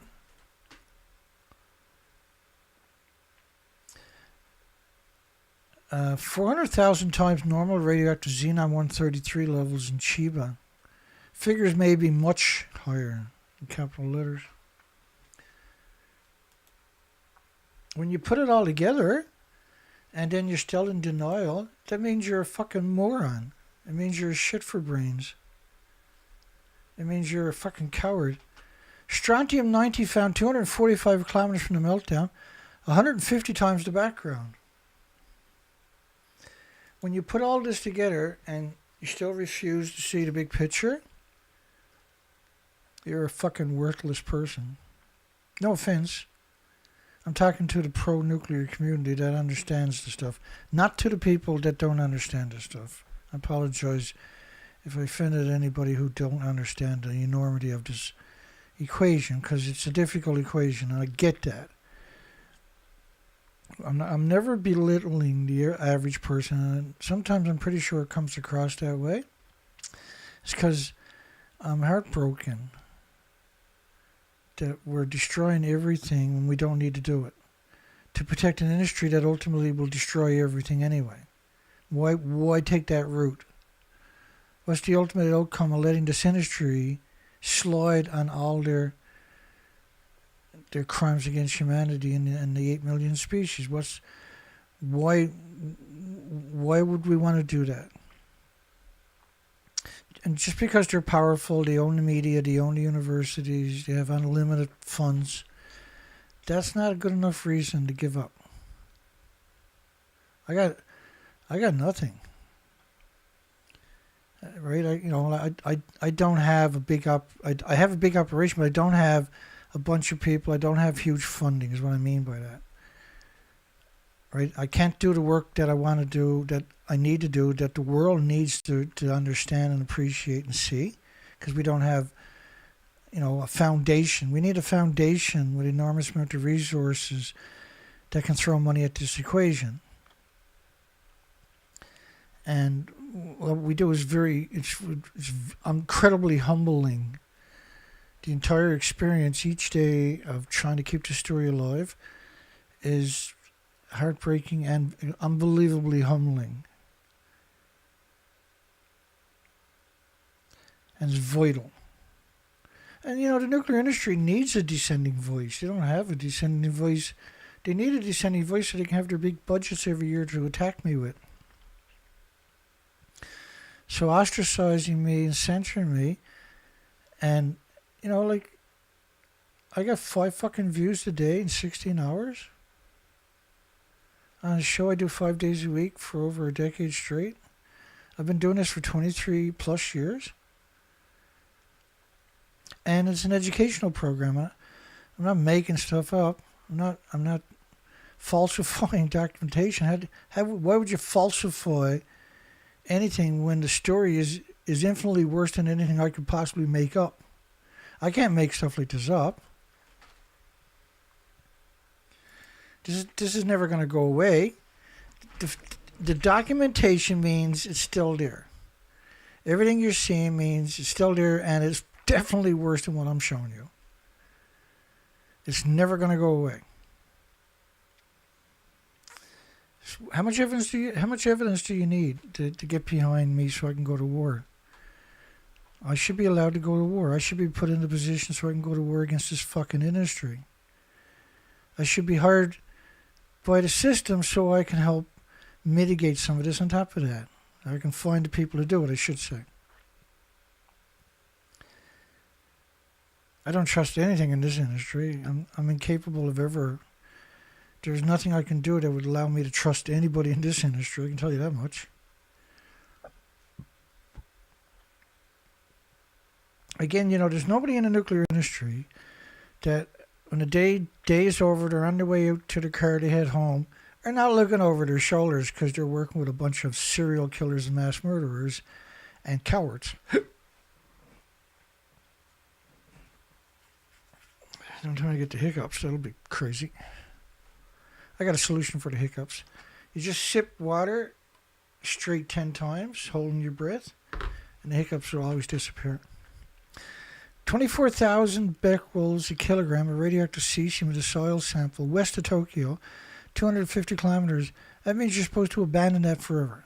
400,000 times normal radioactive xenon-133 levels in Chiba. Figures may be much higher in capital letters. When you put it all together, and then you're still in denial, that means you're a fucking moron. It means you're a shit for brains. It means you're a fucking coward. Strontium-90 found 245 kilometers from the meltdown, 150 times the background. When you put all this together and you still refuse to see the big picture, you're a fucking worthless person. No offense. I'm talking to the pro-nuclear community that understands the stuff, not to the people that don't understand the stuff. I apologize if I offended anybody who don't understand the enormity of this equation, because it's a difficult equation, and I get that. I'm never belittling the average person, and sometimes I'm pretty sure it comes across that way. It's because I'm heartbroken that we're destroying everything when we don't need to do it. to protect an industry that ultimately will destroy everything anyway? Why take that route? What's the ultimate outcome of letting this industry slide on all their crimes against humanity and the 8 million species? Why would we want to do that? And just because they're powerful, they own the media, they own the universities, they have unlimited funds, that's not a good enough reason to give up. I got nothing. Right? I don't have a big I have a big operation, but I don't have a bunch of people. I don't have huge funding, is what I mean by that. Right? I can't do the work that I want to do, that I need to do, that the world needs to understand and appreciate and see, because we don't have, a foundation. We need a foundation with enormous amount of resources that can throw money at this equation. And what we do is it's incredibly humbling. The entire experience each day of trying to keep the story alive is heartbreaking and unbelievably humbling. And it's vital. And the nuclear industry needs a dissenting voice. They don't have a dissenting voice. They need a dissenting voice so they can have their big budgets every year to attack me with. So ostracizing me and censoring me, and I got 5 fucking views a day in 16 hours on a show I do 5 days a week for over a decade straight. I've been doing this for 23 plus years, and it's an educational program. I'm not making stuff up. I'm not falsifying documentation. Why would you falsify anything when the story is infinitely worse than anything I could possibly make up? I can't make stuff like this up. This is never going to go away. The documentation means it's still there. Everything you're seeing means it's still there, and it's definitely worse than what I'm showing you. It's never going to go away. How much evidence do you need to get behind me so I can go to war? I should be allowed to go to war. I should be put in a position so I can go to war against this fucking industry. I should be hired by the system so I can help mitigate some of this on top of that. I can find the people to do it, I should say. I don't trust anything in this industry. I'm incapable of ever... There's nothing I can do that would allow me to trust anybody in this industry, I can tell you that much. Again, there's nobody in the nuclear industry that when the day is over, they're on their way out to the car to head home, are not looking over their shoulders because they're working with a bunch of serial killers and mass murderers and cowards. Don't try to get the hiccups, that'll be crazy. I got a solution for the hiccups. You just sip water straight 10 times, holding your breath, and the hiccups will always disappear. 24,000 becquerels a kilogram of radioactive cesium in a soil sample west of Tokyo, 250 kilometers. That means you're supposed to abandon that forever.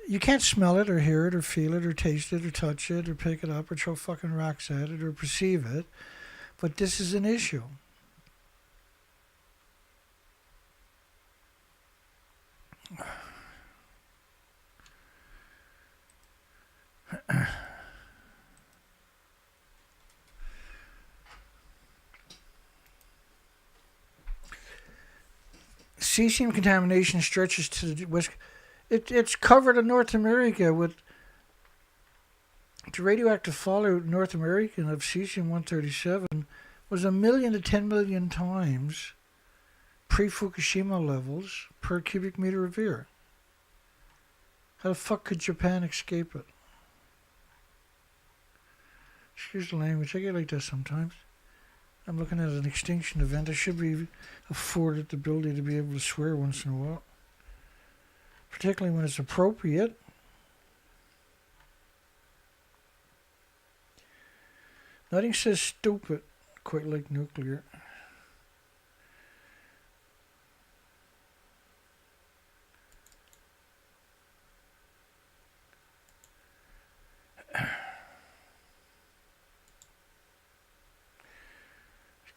You can't smell it or hear it or feel it or taste it or touch it or pick it up or throw fucking rocks at it or perceive it. But this is an issue. Cesium contamination stretches to the west. It's covered in North America with the radioactive fallout in North America of cesium-137 was 1 million to 10 million times pre-Fukushima levels per cubic meter of air. How the fuck could Japan escape it? Excuse the language, I get like that sometimes. I'm looking at an extinction event. I should be afforded the ability to be able to swear once in a while. Particularly when it's appropriate. Nothing says stupid quite like nuclear.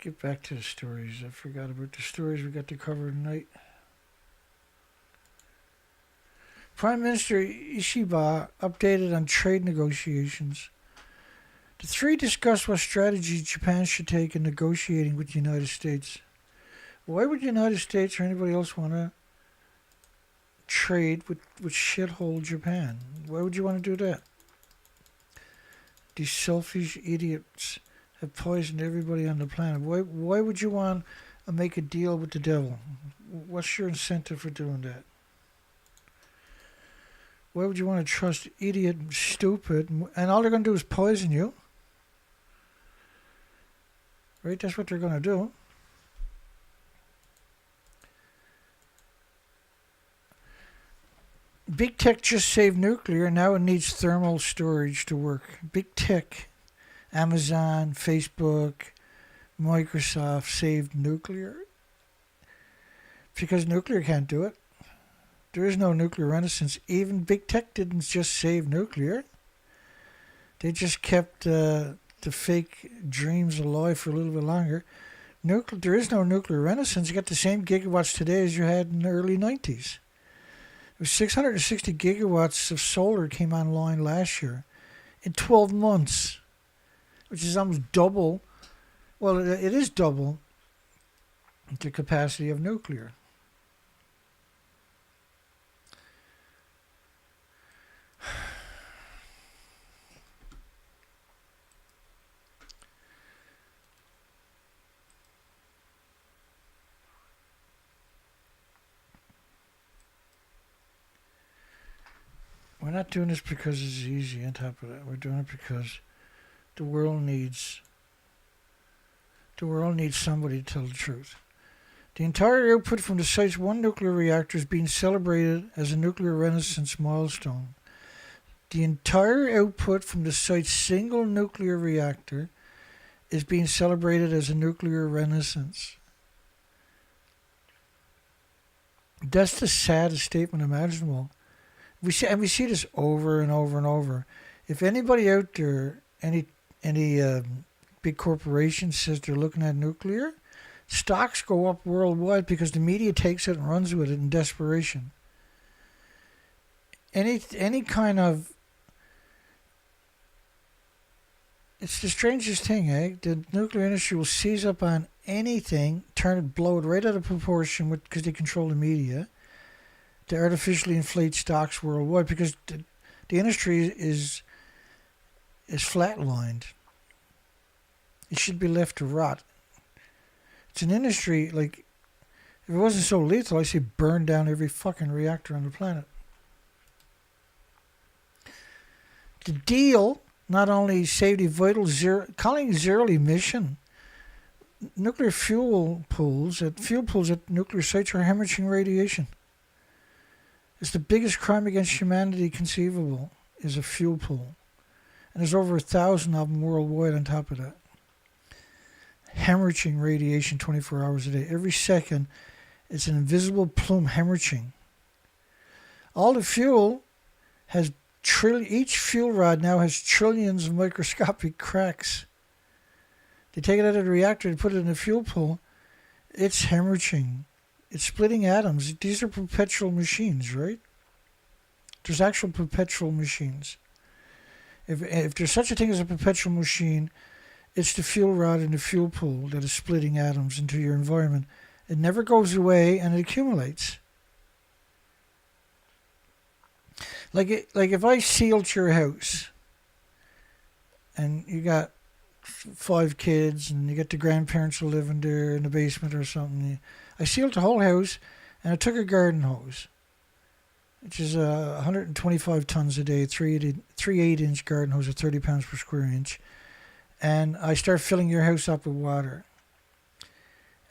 get back to the stories. I forgot about the stories we got to cover tonight. Prime Minister Ishiba updated on trade negotiations. The three discussed what strategy Japan should take in negotiating with the United States. Why would the United States or anybody else want to trade with shithole Japan? Why would you want to do that? These selfish idiots have poisoned everybody on the planet. Why would you want to make a deal with the devil? What's your incentive for doing that? Why would you want to trust idiot, stupid, and all they're going to do is poison you? Right? That's what they're going to do. Big tech just saved nuclear. Now it needs thermal storage to work. Big tech, Amazon, Facebook, Microsoft saved nuclear because nuclear can't do it. There is no nuclear renaissance. Even big tech didn't just save nuclear. They just kept the fake dreams alive for a little bit longer. There is no nuclear renaissance. You got the same gigawatts today as you had in the early 90s. It was 660 gigawatts of solar came online last year in 12 months, which is almost double. Well, it is double the capacity of nuclear. We're not doing this because it's easy on top of that. We're doing it because the world needs somebody to tell the truth. The entire output from the site's one nuclear reactor is being celebrated as a nuclear renaissance milestone. The entire output from the site's single nuclear reactor is being celebrated as a nuclear renaissance. That's the saddest statement imaginable. We see this over and over and over. If anybody out there, any big corporation says they're looking at nuclear, stocks go up worldwide because the media takes it and runs with it in desperation. Any kind of, it's the strangest thing, eh? The nuclear industry will seize up on anything, turn it, blow it right out of proportion because they control the media, to artificially inflate stocks worldwide because the industry is flatlined. It should be left to rot. It's an industry, like, if it wasn't so lethal, I'd say burn down every fucking reactor on the planet. The deal not only saved a vital calling zero emission, nuclear fuel pools at nuclear sites are hemorrhaging radiation. It's the biggest crime against humanity conceivable, is a fuel pool. And there's over 1,000 of them worldwide on top of that. Hemorrhaging radiation 24 hours a day. Every second, it's an invisible plume hemorrhaging. All the fuel has each fuel rod now has trillions of microscopic cracks. They take it out of the reactor, they put it in the fuel pool. It's hemorrhaging. It's splitting atoms. These are perpetual machines, right? There's actual perpetual machines. If there's such a thing as a perpetual machine, it's the fuel rod and the fuel pool that is splitting atoms into your environment. It never goes away and it accumulates. Like if I sealed your house and you got 5 kids and you got the grandparents who live in there in the basement or something, I sealed the whole house and I took a garden hose, which is 125 tons a day, 3 8-inch garden hose of 30 pounds per square inch, and I start filling your house up with water.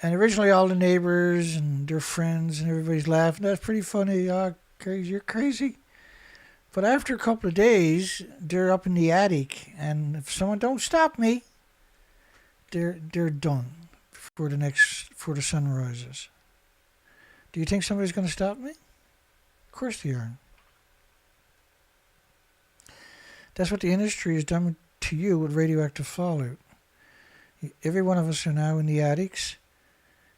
And originally all the neighbors and their friends and everybody's laughing. That's pretty funny. Oh, crazy, you're crazy. But after a couple of days, they're up in the attic, and if someone don't stop me, they're done before the sun rises. Do you think somebody's going to stop me? Of course they are. That's what the industry has done to you with radioactive fallout. Every one of us are now in the attics,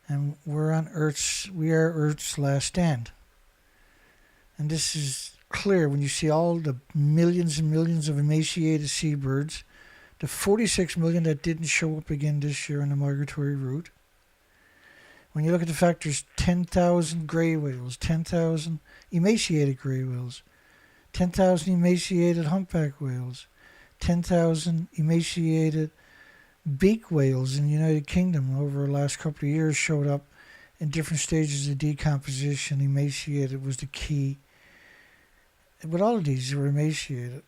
and we are Earth's last stand. And this is clear when you see all the millions and millions of emaciated seabirds, the 46 million that didn't show up again this year on the migratory route. When you look at the fact there's 10,000 grey whales, 10,000 emaciated grey whales, 10,000 emaciated humpback whales, 10,000 emaciated beak whales in the United Kingdom over the last couple of years showed up in different stages of decomposition. Emaciated was the key. But all of these were emaciated.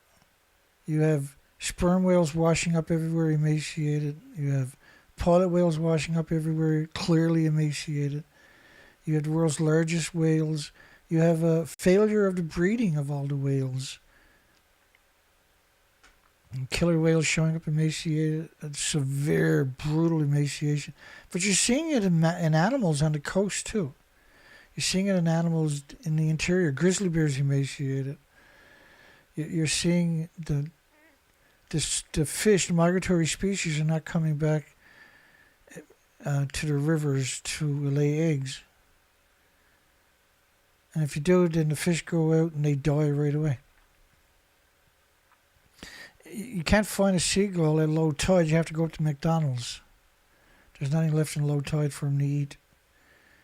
You have sperm whales washing up everywhere, emaciated. You have pilot whales washing up everywhere, clearly emaciated. You have the world's largest whales. You have a failure of the breeding of all the whales. And killer whales showing up emaciated, severe, brutal emaciation. But you're seeing it in animals on the coast too. You're seeing it in animals in the interior. Grizzly bears emaciated. You're seeing the fish, the migratory species, are not coming back to the rivers to lay eggs. And if you do, then the fish go out and they die right away. You can't find a seagull at low tide. You have to go up to McDonald's. There's nothing left in low tide for them to eat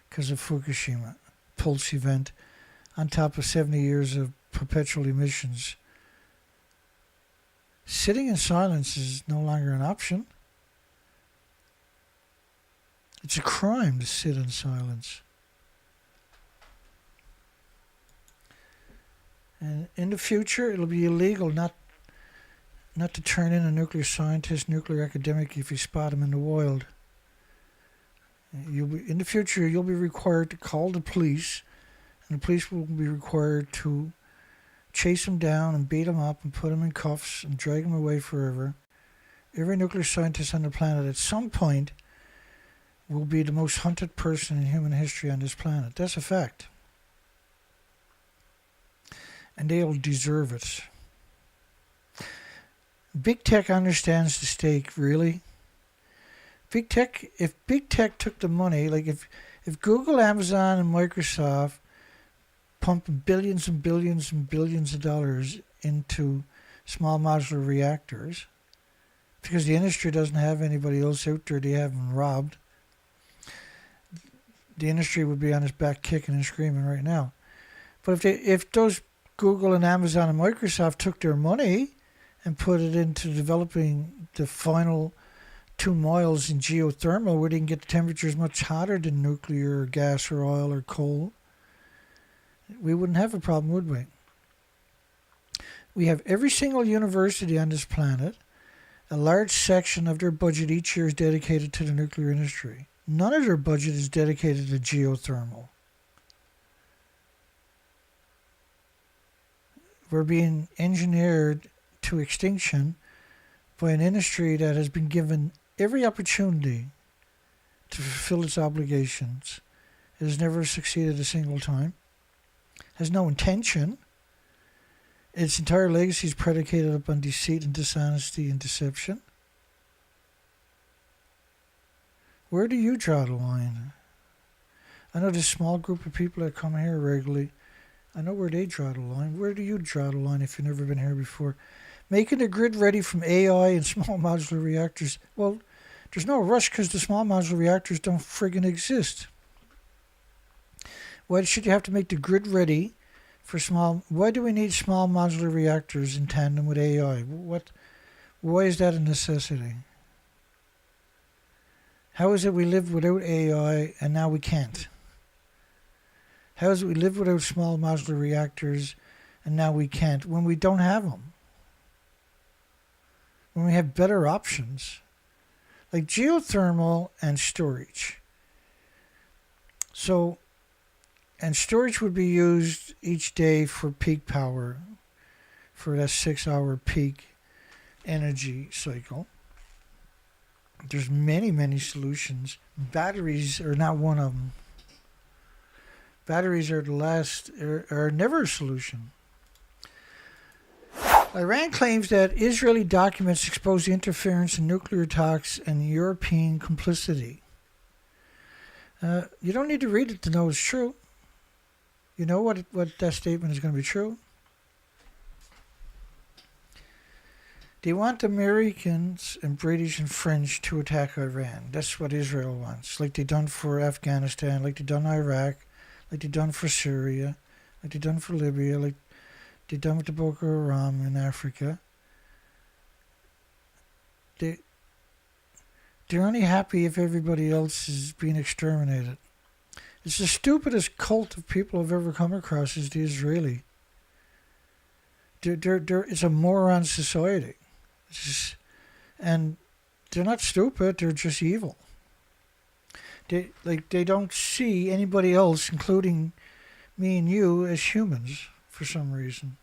because of Fukushima. Pulse event on top of 70 years of perpetual emissions. Sitting in silence is no longer an option. It's a crime to sit in silence. And in the future, it'll be illegal not to turn in a nuclear scientist, nuclear academic if you spot him in the wild. In the future, you'll be required to call the police, and the police will be required to chase him down and beat him up and put him in cuffs and drag him away forever. Every nuclear scientist on the planet at some point will be the most hunted person in human history on this planet. That's a fact. And they'll deserve it. Big Tech understands the stake, really. If Big Tech took the money, like if Google, Amazon, and Microsoft pumping billions and billions and billions of dollars into small modular reactors, because the industry doesn't have anybody else out there they haven't robbed, the industry would be on its back kicking and screaming right now. But if those Google and Amazon and Microsoft took their money and put it into developing the final 2 miles in geothermal where they can get the temperatures much hotter than nuclear or gas or oil or coal, we wouldn't have a problem, would we? We have every single university on this planet, a large section of their budget each year is dedicated to the nuclear industry. None of their budget is dedicated to geothermal. We're being engineered to extinction by an industry that has been given every opportunity to fulfill its obligations. It has never succeeded a single time. Has no intention. Its entire legacy is predicated upon deceit and dishonesty and deception. Where do you draw the line? I know this small group of people that come here regularly, I know where they draw the line. Where do you draw the line if you've never been here before? Making the grid ready from AI and small modular reactors. Well, there's no rush because the small modular reactors don't friggin' exist. Why should you have to make the grid ready for small? Why do we need small modular reactors in tandem with AI? Why is that a necessity? How is it we lived without AI and now we can't? How is it we live without small modular reactors and now we can't when we don't have them? When we have better options, like geothermal and storage. So, and storage would be used each day for peak power, for that 6-hour peak energy cycle. There's many, many solutions. Batteries are not one of them. Batteries are never a solution. Iran claims that Israeli documents expose the interference in nuclear talks and European complicity. You don't need to read it to know it's true. You know what that statement is going to be true? They want Americans and British and French to attack Iran. That's what Israel wants. Like they done for Afghanistan, like they done Iraq, like they done for Syria, like they done for Libya, like they done with the Boko Haram in Africa. They're only happy if everybody else is being exterminated. It's the stupidest cult of people I've ever come across is the Israeli. It's a moron society. And they're not stupid, they're just evil. They don't see anybody else, including me and you, as humans for some reason.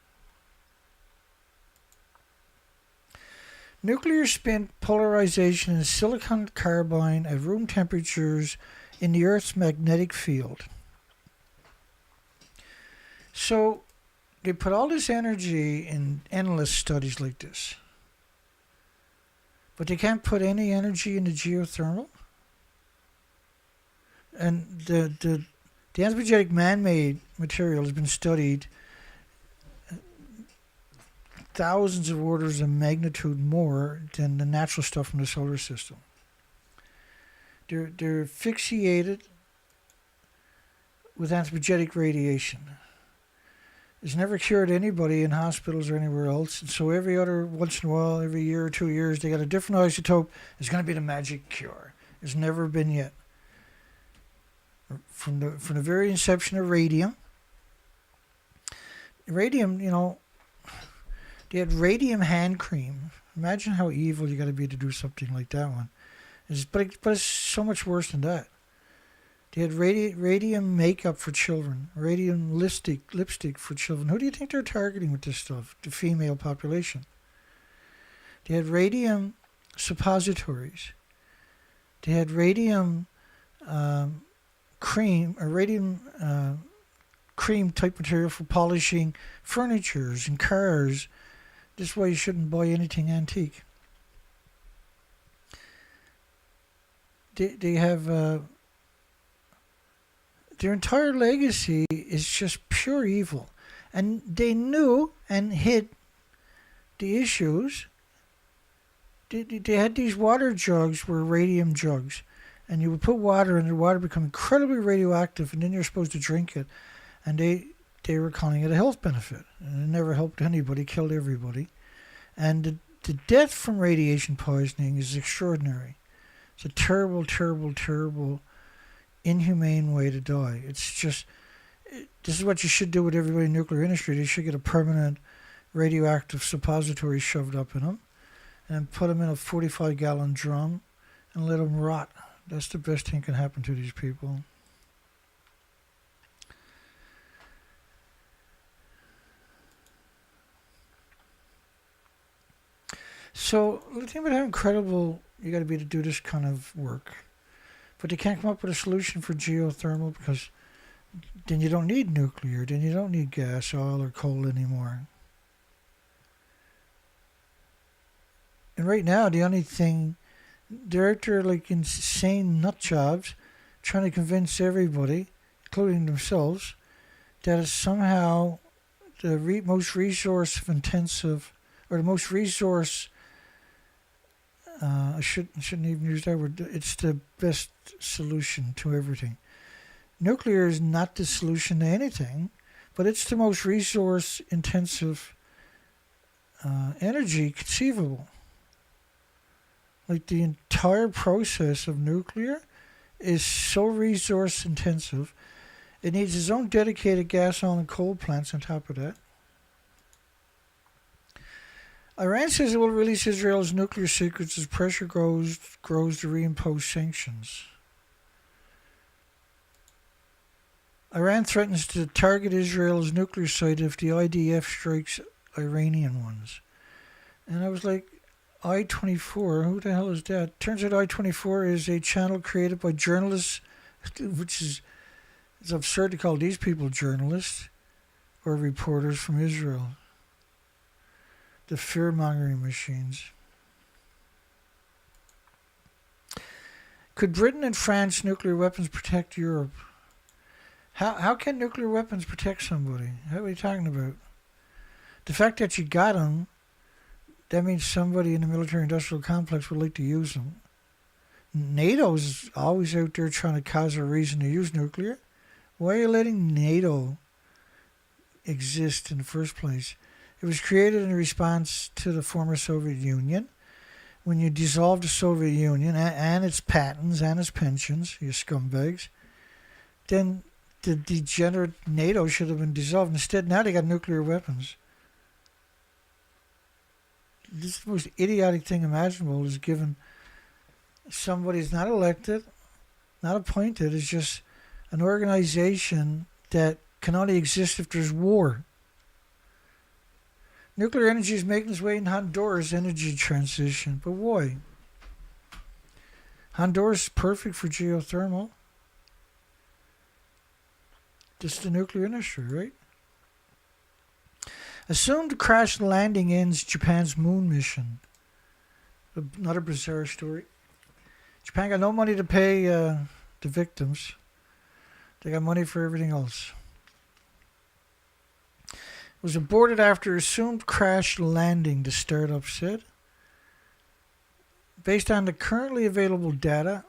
Nuclear spin polarization is silicon carbide at room temperatures in the Earth's magnetic field. So they put all this energy in endless studies like this. But they can't put any energy into geothermal. And the anthropogenic man-made material has been studied thousands of orders of magnitude more than the natural stuff from the solar system. They're asphyxiated with anthropogenic radiation. It's never cured anybody in hospitals or anywhere else. And so every other once in a while, every year or 2 years, they got a different isotope. It's going to be the magic cure. It's never been yet. From the very inception of radium, they had radium hand cream. Imagine how evil you got to be to do something like that one. But it's so much worse than that. They had radium makeup for children, radium lipstick for children. Who do you think they're targeting with this stuff? The female population. They had radium suppositories. They had radium cream, or radium cream type material for polishing furnitures and cars. This is why you shouldn't buy anything antique. They have their entire legacy is just pure evil, and they knew and hid the issues. They had these water jugs were radium jugs, and you would put water in, the water become incredibly radioactive, and then you're supposed to drink it, and they were calling it a health benefit, and it never helped anybody, killed everybody, and the death from radiation poisoning is extraordinary. It's a terrible, terrible, terrible, inhumane way to die. It's just, this is what you should do with everybody in the nuclear industry. They should get a permanent radioactive suppository shoved up in them and put them in a 45-gallon drum and let them rot. That's the best thing can happen to these people. So the thing about how incredible you got to be to do this kind of work, but they can't come up with a solution for geothermal because then you don't need nuclear, then you don't need gas, oil, or coal anymore. And right now, the only thing, they're out there like insane nut jobs trying to convince everybody, including themselves, that it's somehow the most resource intensive, or the most resource, I shouldn't even use that word, it's the best solution to everything. Nuclear is not the solution to anything, but it's the most resource intensive energy conceivable. Like the entire process of nuclear is so resource intensive. It needs its own dedicated gas, oil, and coal plants on top of that. Iran says it will release Israel's nuclear secrets as pressure grows to reimpose sanctions. Iran threatens to target Israel's nuclear site if the IDF strikes Iranian ones. And I was like, I-24, who the hell is that? Turns out I-24 is a channel created by journalists, which is, it's absurd to call these people journalists or reporters from Israel. the fear-mongering machines. Could Britain and France nuclear weapons protect Europe? How can nuclear weapons protect somebody? How are you talking about? The fact that you got them, that means somebody in the military-industrial complex would like to use them. NATO's always out there trying to cause a reason to use nuclear. Why are you letting NATO exist in the first place? It was created in response to the former Soviet Union. When you dissolved the Soviet Union and its patents and its pensions, you scumbags, then the degenerate NATO should have been dissolved. Instead, now they got nuclear weapons. This is the most idiotic thing imaginable, is given somebody who's not elected, not appointed, is just an organization that can only exist if there's war. Nuclear energy is making its way in Honduras' energy transition. But why? Honduras is perfect for geothermal. Just the nuclear industry, right? Assumed crash and landing ends Japan's moon mission. Another bizarre story. Japan got no money to pay the victims. They got money for everything else. It was aborted after assumed crash landing, the startup said. Based on the currently available data,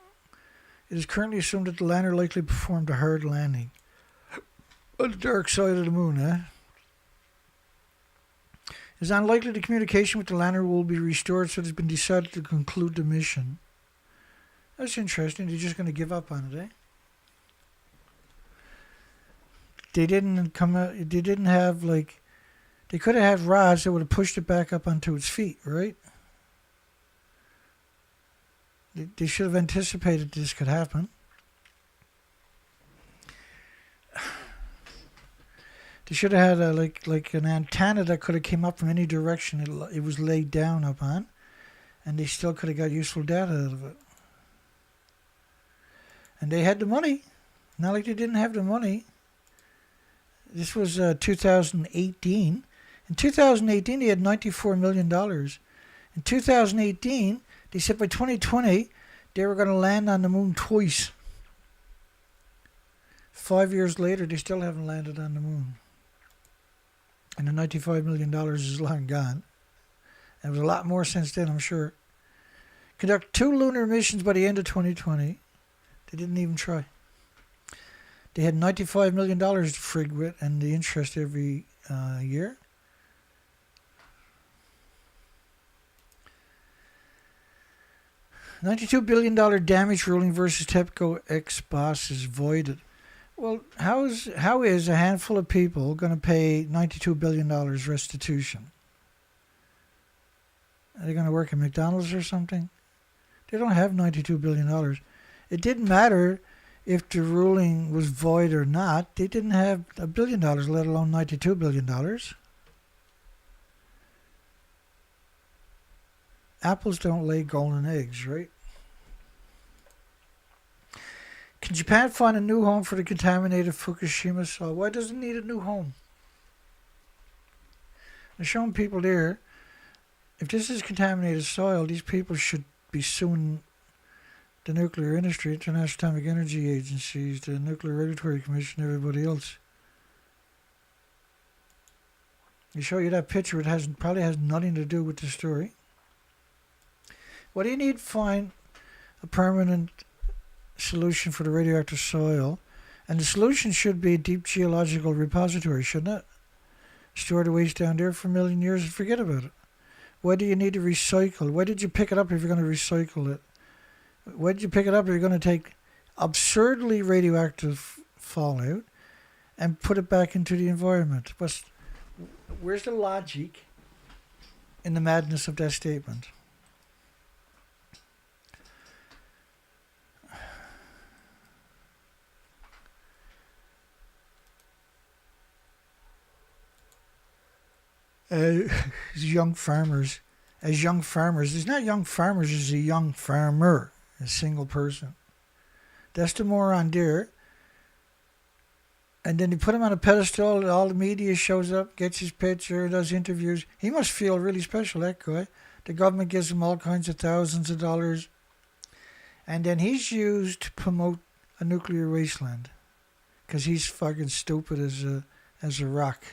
it is currently assumed that the lander likely performed a hard landing. On the dark side of the moon, eh? It is unlikely the communication with the lander will be restored, so it has been decided to conclude the mission. That's interesting. They're just going to give up on it, eh? They didn't come out. They didn't have, like, they could have had rods that would have pushed it back up onto its feet, right? They should have anticipated this could happen. They should have had like an antenna that could have came up from any direction it was laid down upon, and they still could have got useful data out of it. And they had the money. Not like they didn't have the money. This was 2018. In 2018, they had $94 million. In 2018, they said by 2020, they were going to land on the moon twice. 5 years later, they still haven't landed on the moon. And the $95 million is long gone. And it was a lot more since then, I'm sure. Conduct 2 lunar missions by the end of 2020. They didn't even try. They had $95 million to frig with and the interest every year. $92 billion damage ruling versus TEPCO ex-boss is voided. Well, how is a handful of people going to pay $92 billion restitution? Are they going to work at McDonald's or something? They don't have $92 billion. It didn't matter if the ruling was void or not. They didn't have $1 billion, let alone $92 billion. Apples don't lay golden eggs, right? Can Japan find a new home for the contaminated Fukushima soil? Why does it need a new home? They're showing people there, if this is contaminated soil, these people should be suing the nuclear industry, International Atomic Energy Agencies, the Nuclear Regulatory Commission, everybody else. They show you that picture. It probably has nothing to do with the story. What do you need to find a permanent solution for the radioactive soil? And the solution should be a deep geological repository, shouldn't it? Store the waste down there for a million years and forget about it. Why do you need to recycle? Why did you pick it up if you're going to recycle it? Why did you pick it up if you're going to take absurdly radioactive fallout and put it back into the environment? Where's the logic in the madness of that statement? As young farmers, it's not young farmers, it's a young farmer, a single person. That's the moron there. And then you put him on a pedestal, and all the media shows up, gets his picture, does interviews. He must feel really special, that guy. The government gives him all kinds of thousands of dollars. And then he's used to promote a nuclear wasteland. Because he's fucking stupid as a rock.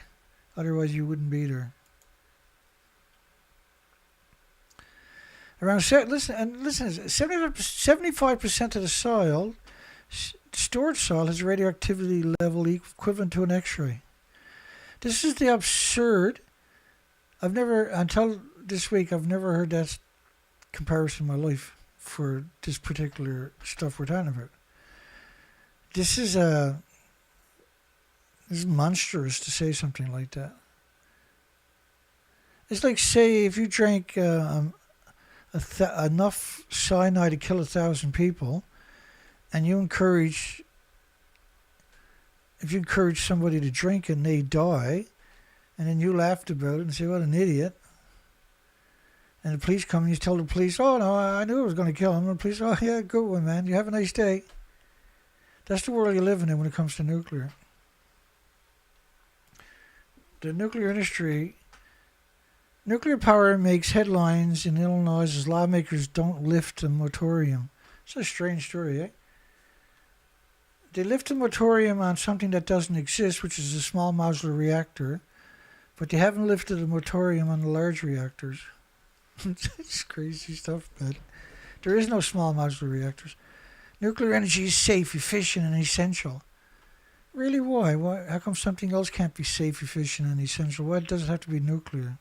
Otherwise you wouldn't be there. Around 75% of the soil, stored soil, has a radioactivity level equivalent to an X-ray. This is the absurd. Until this week, I've never heard that comparison in my life for this particular stuff we're talking about. This is monstrous to say something like that. It's like, say, if you drank enough cyanide to kill 1,000 people, and if you encourage somebody to drink and they die, and then you laughed about it and say, what an idiot. And the police come and you tell the police, oh no, I knew I was going to kill him. And the police, oh yeah, good one, man. You have a nice day. That's the world you're living in when it comes to nuclear. The nuclear industry, nuclear power makes headlines in Illinois as lawmakers don't lift the moratorium. It's a strange story, eh? They lift the moratorium on something that doesn't exist, which is a small modular reactor, but they haven't lifted the moratorium on the large reactors. It's crazy stuff, man. There is no small modular reactors. Nuclear energy is safe, efficient, and essential. Really, why? How come something else can't be safe, efficient, and essential? Why does it have to be nuclear?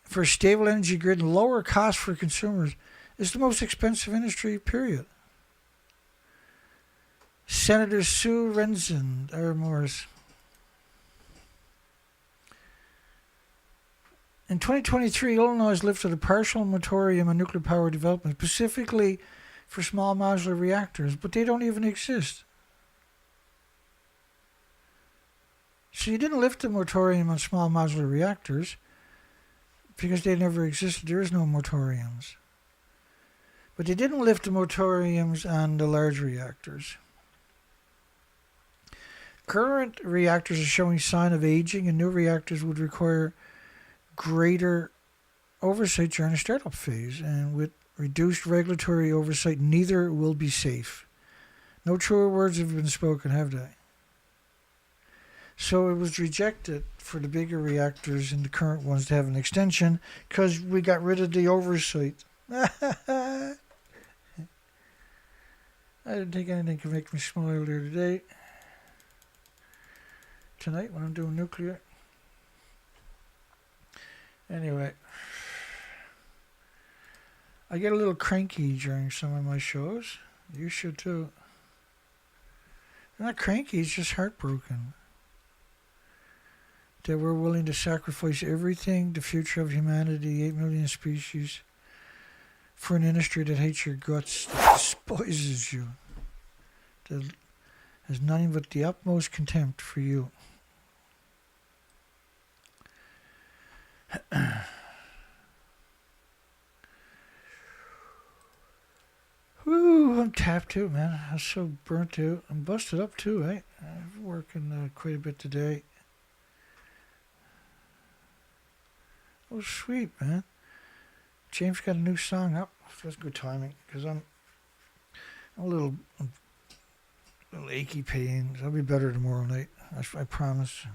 For a stable energy grid and lower cost for consumers, it's the most expensive industry, period. Senator Sue Renzen, Morris. In 2023, Illinois lifted a partial moratorium on nuclear power development, specifically for small modular reactors, but they don't even exist. So you didn't lift the moratorium on small modular reactors because they never existed. There is no moratoriums. But they didn't lift the moratoriums on the large reactors. Current reactors are showing sign of aging, and new reactors would require greater oversight during the startup phase. And with reduced regulatory oversight, neither will be safe. No truer words have been spoken, have they? So it was rejected for the bigger reactors and the current ones to have an extension because we got rid of the oversight. I didn't think anything could make me smile there today. Tonight when I'm doing nuclear. Anyway, I get a little cranky during some of my shows. You should too. I'm not cranky, it's just heartbroken. That we're willing to sacrifice everything, the future of humanity, 8 million species, for an industry that hates your guts, that despises you, that has nothing but the utmost contempt for you. Woo, I'm tapped too, man. I'm so burnt out. I'm busted up too, eh? I'm working quite a bit today. Oh, sweet, man. James got a new song up. That's good timing, because I'm a little achy pains. I'll be better tomorrow night. I promise.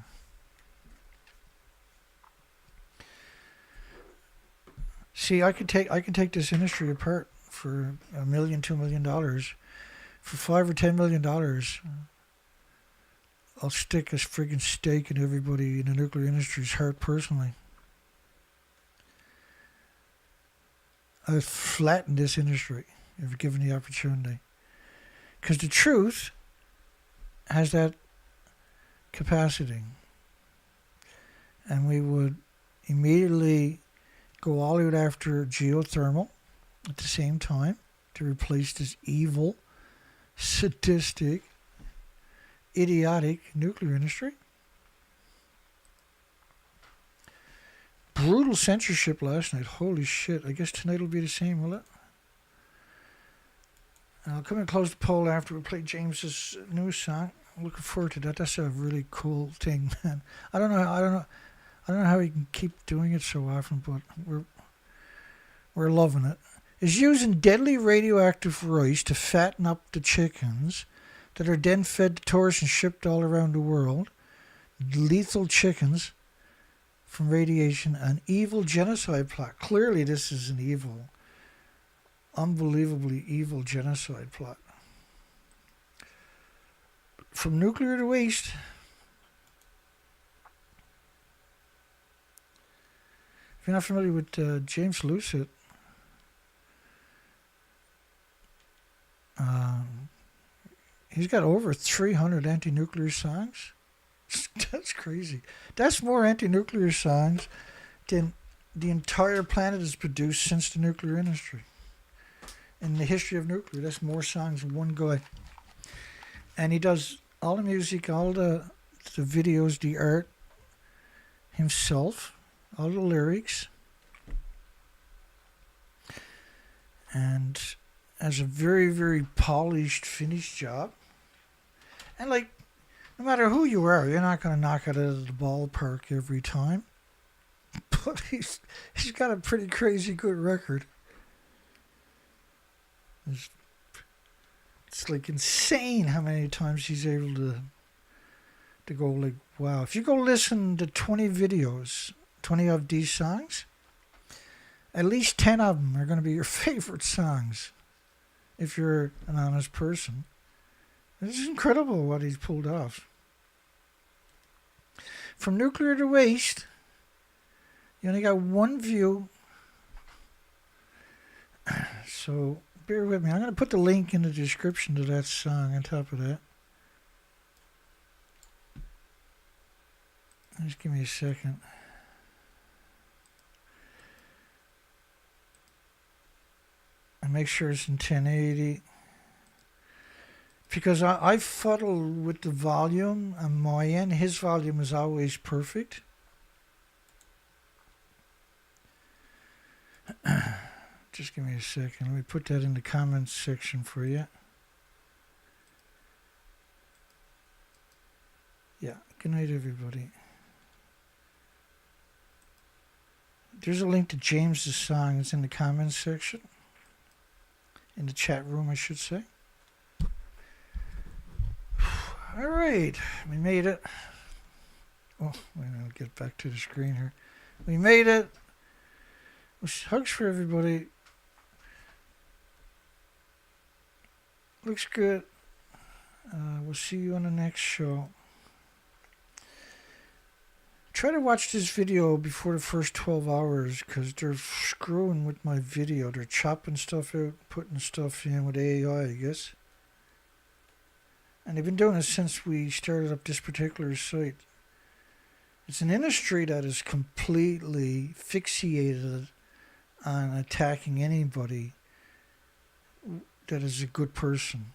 See, I can take this industry apart for $1 million, $2 million. For $5 or $10 million, I'll stick a friggin' stake in everybody in the nuclear industry's heart personally. I've flattened this industry if given the opportunity. Because the truth has that capacity. And we would immediately go all out after geothermal at the same time to replace this evil, sadistic, idiotic nuclear industry. Brutal censorship last night. Holy shit. I guess tonight will be the same, will it? I'll come and close the poll after we play James's new song. I'm looking forward to that. That's a really cool thing, man. I don't know how he can keep doing it so often, but we're loving it. Is using deadly radioactive rice to fatten up the chickens that are then fed to tourists and shipped all around the world. Lethal chickens from radiation, an evil genocide plot. Clearly, this is an evil, unbelievably evil genocide plot. From nuclear to waste. If you're not familiar with James Lucid, he's got over 300 anti-nuclear songs. That's crazy. That's more anti-nuclear songs than the entire planet has produced since the nuclear industry. In the history of nuclear, that's more songs than one guy. And he does all the music, all the videos, the art himself, all the lyrics. And has a very, very polished, finished job. And like, no matter who you are, you're not going to knock it out of the ballpark every time. But he's got a pretty crazy good record. It's like insane how many times he's able to go like, wow. If you go listen to 20 videos, 20 of these songs, at least 10 of them are going to be your favorite songs if you're an honest person. It's incredible what he's pulled off. From nuclear to waste, you only got one view. So bear with me. I'm going to put the link in the description to that song on top of that. Just give me a second. And make sure it's in 1080. Because I fuddle with the volume on my end. His volume is always perfect. Just give me a second. Let me put that in the comments section for you. Yeah, good night, everybody. There's a link to James's song. It's in the comments section. In the chat room, I should say. All right, we made it. Oh, wait a minute, I'll get back to the screen here. We made it. Hugs for everybody. Looks good. We'll see you on the next show. Try to watch this video before the first 12 hours because they're screwing with my video. They're chopping stuff out, putting stuff in with AI, I guess. And they've been doing it since we started up this particular site. It's an industry that is completely fixated on attacking anybody that is a good person.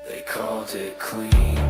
They called it clean.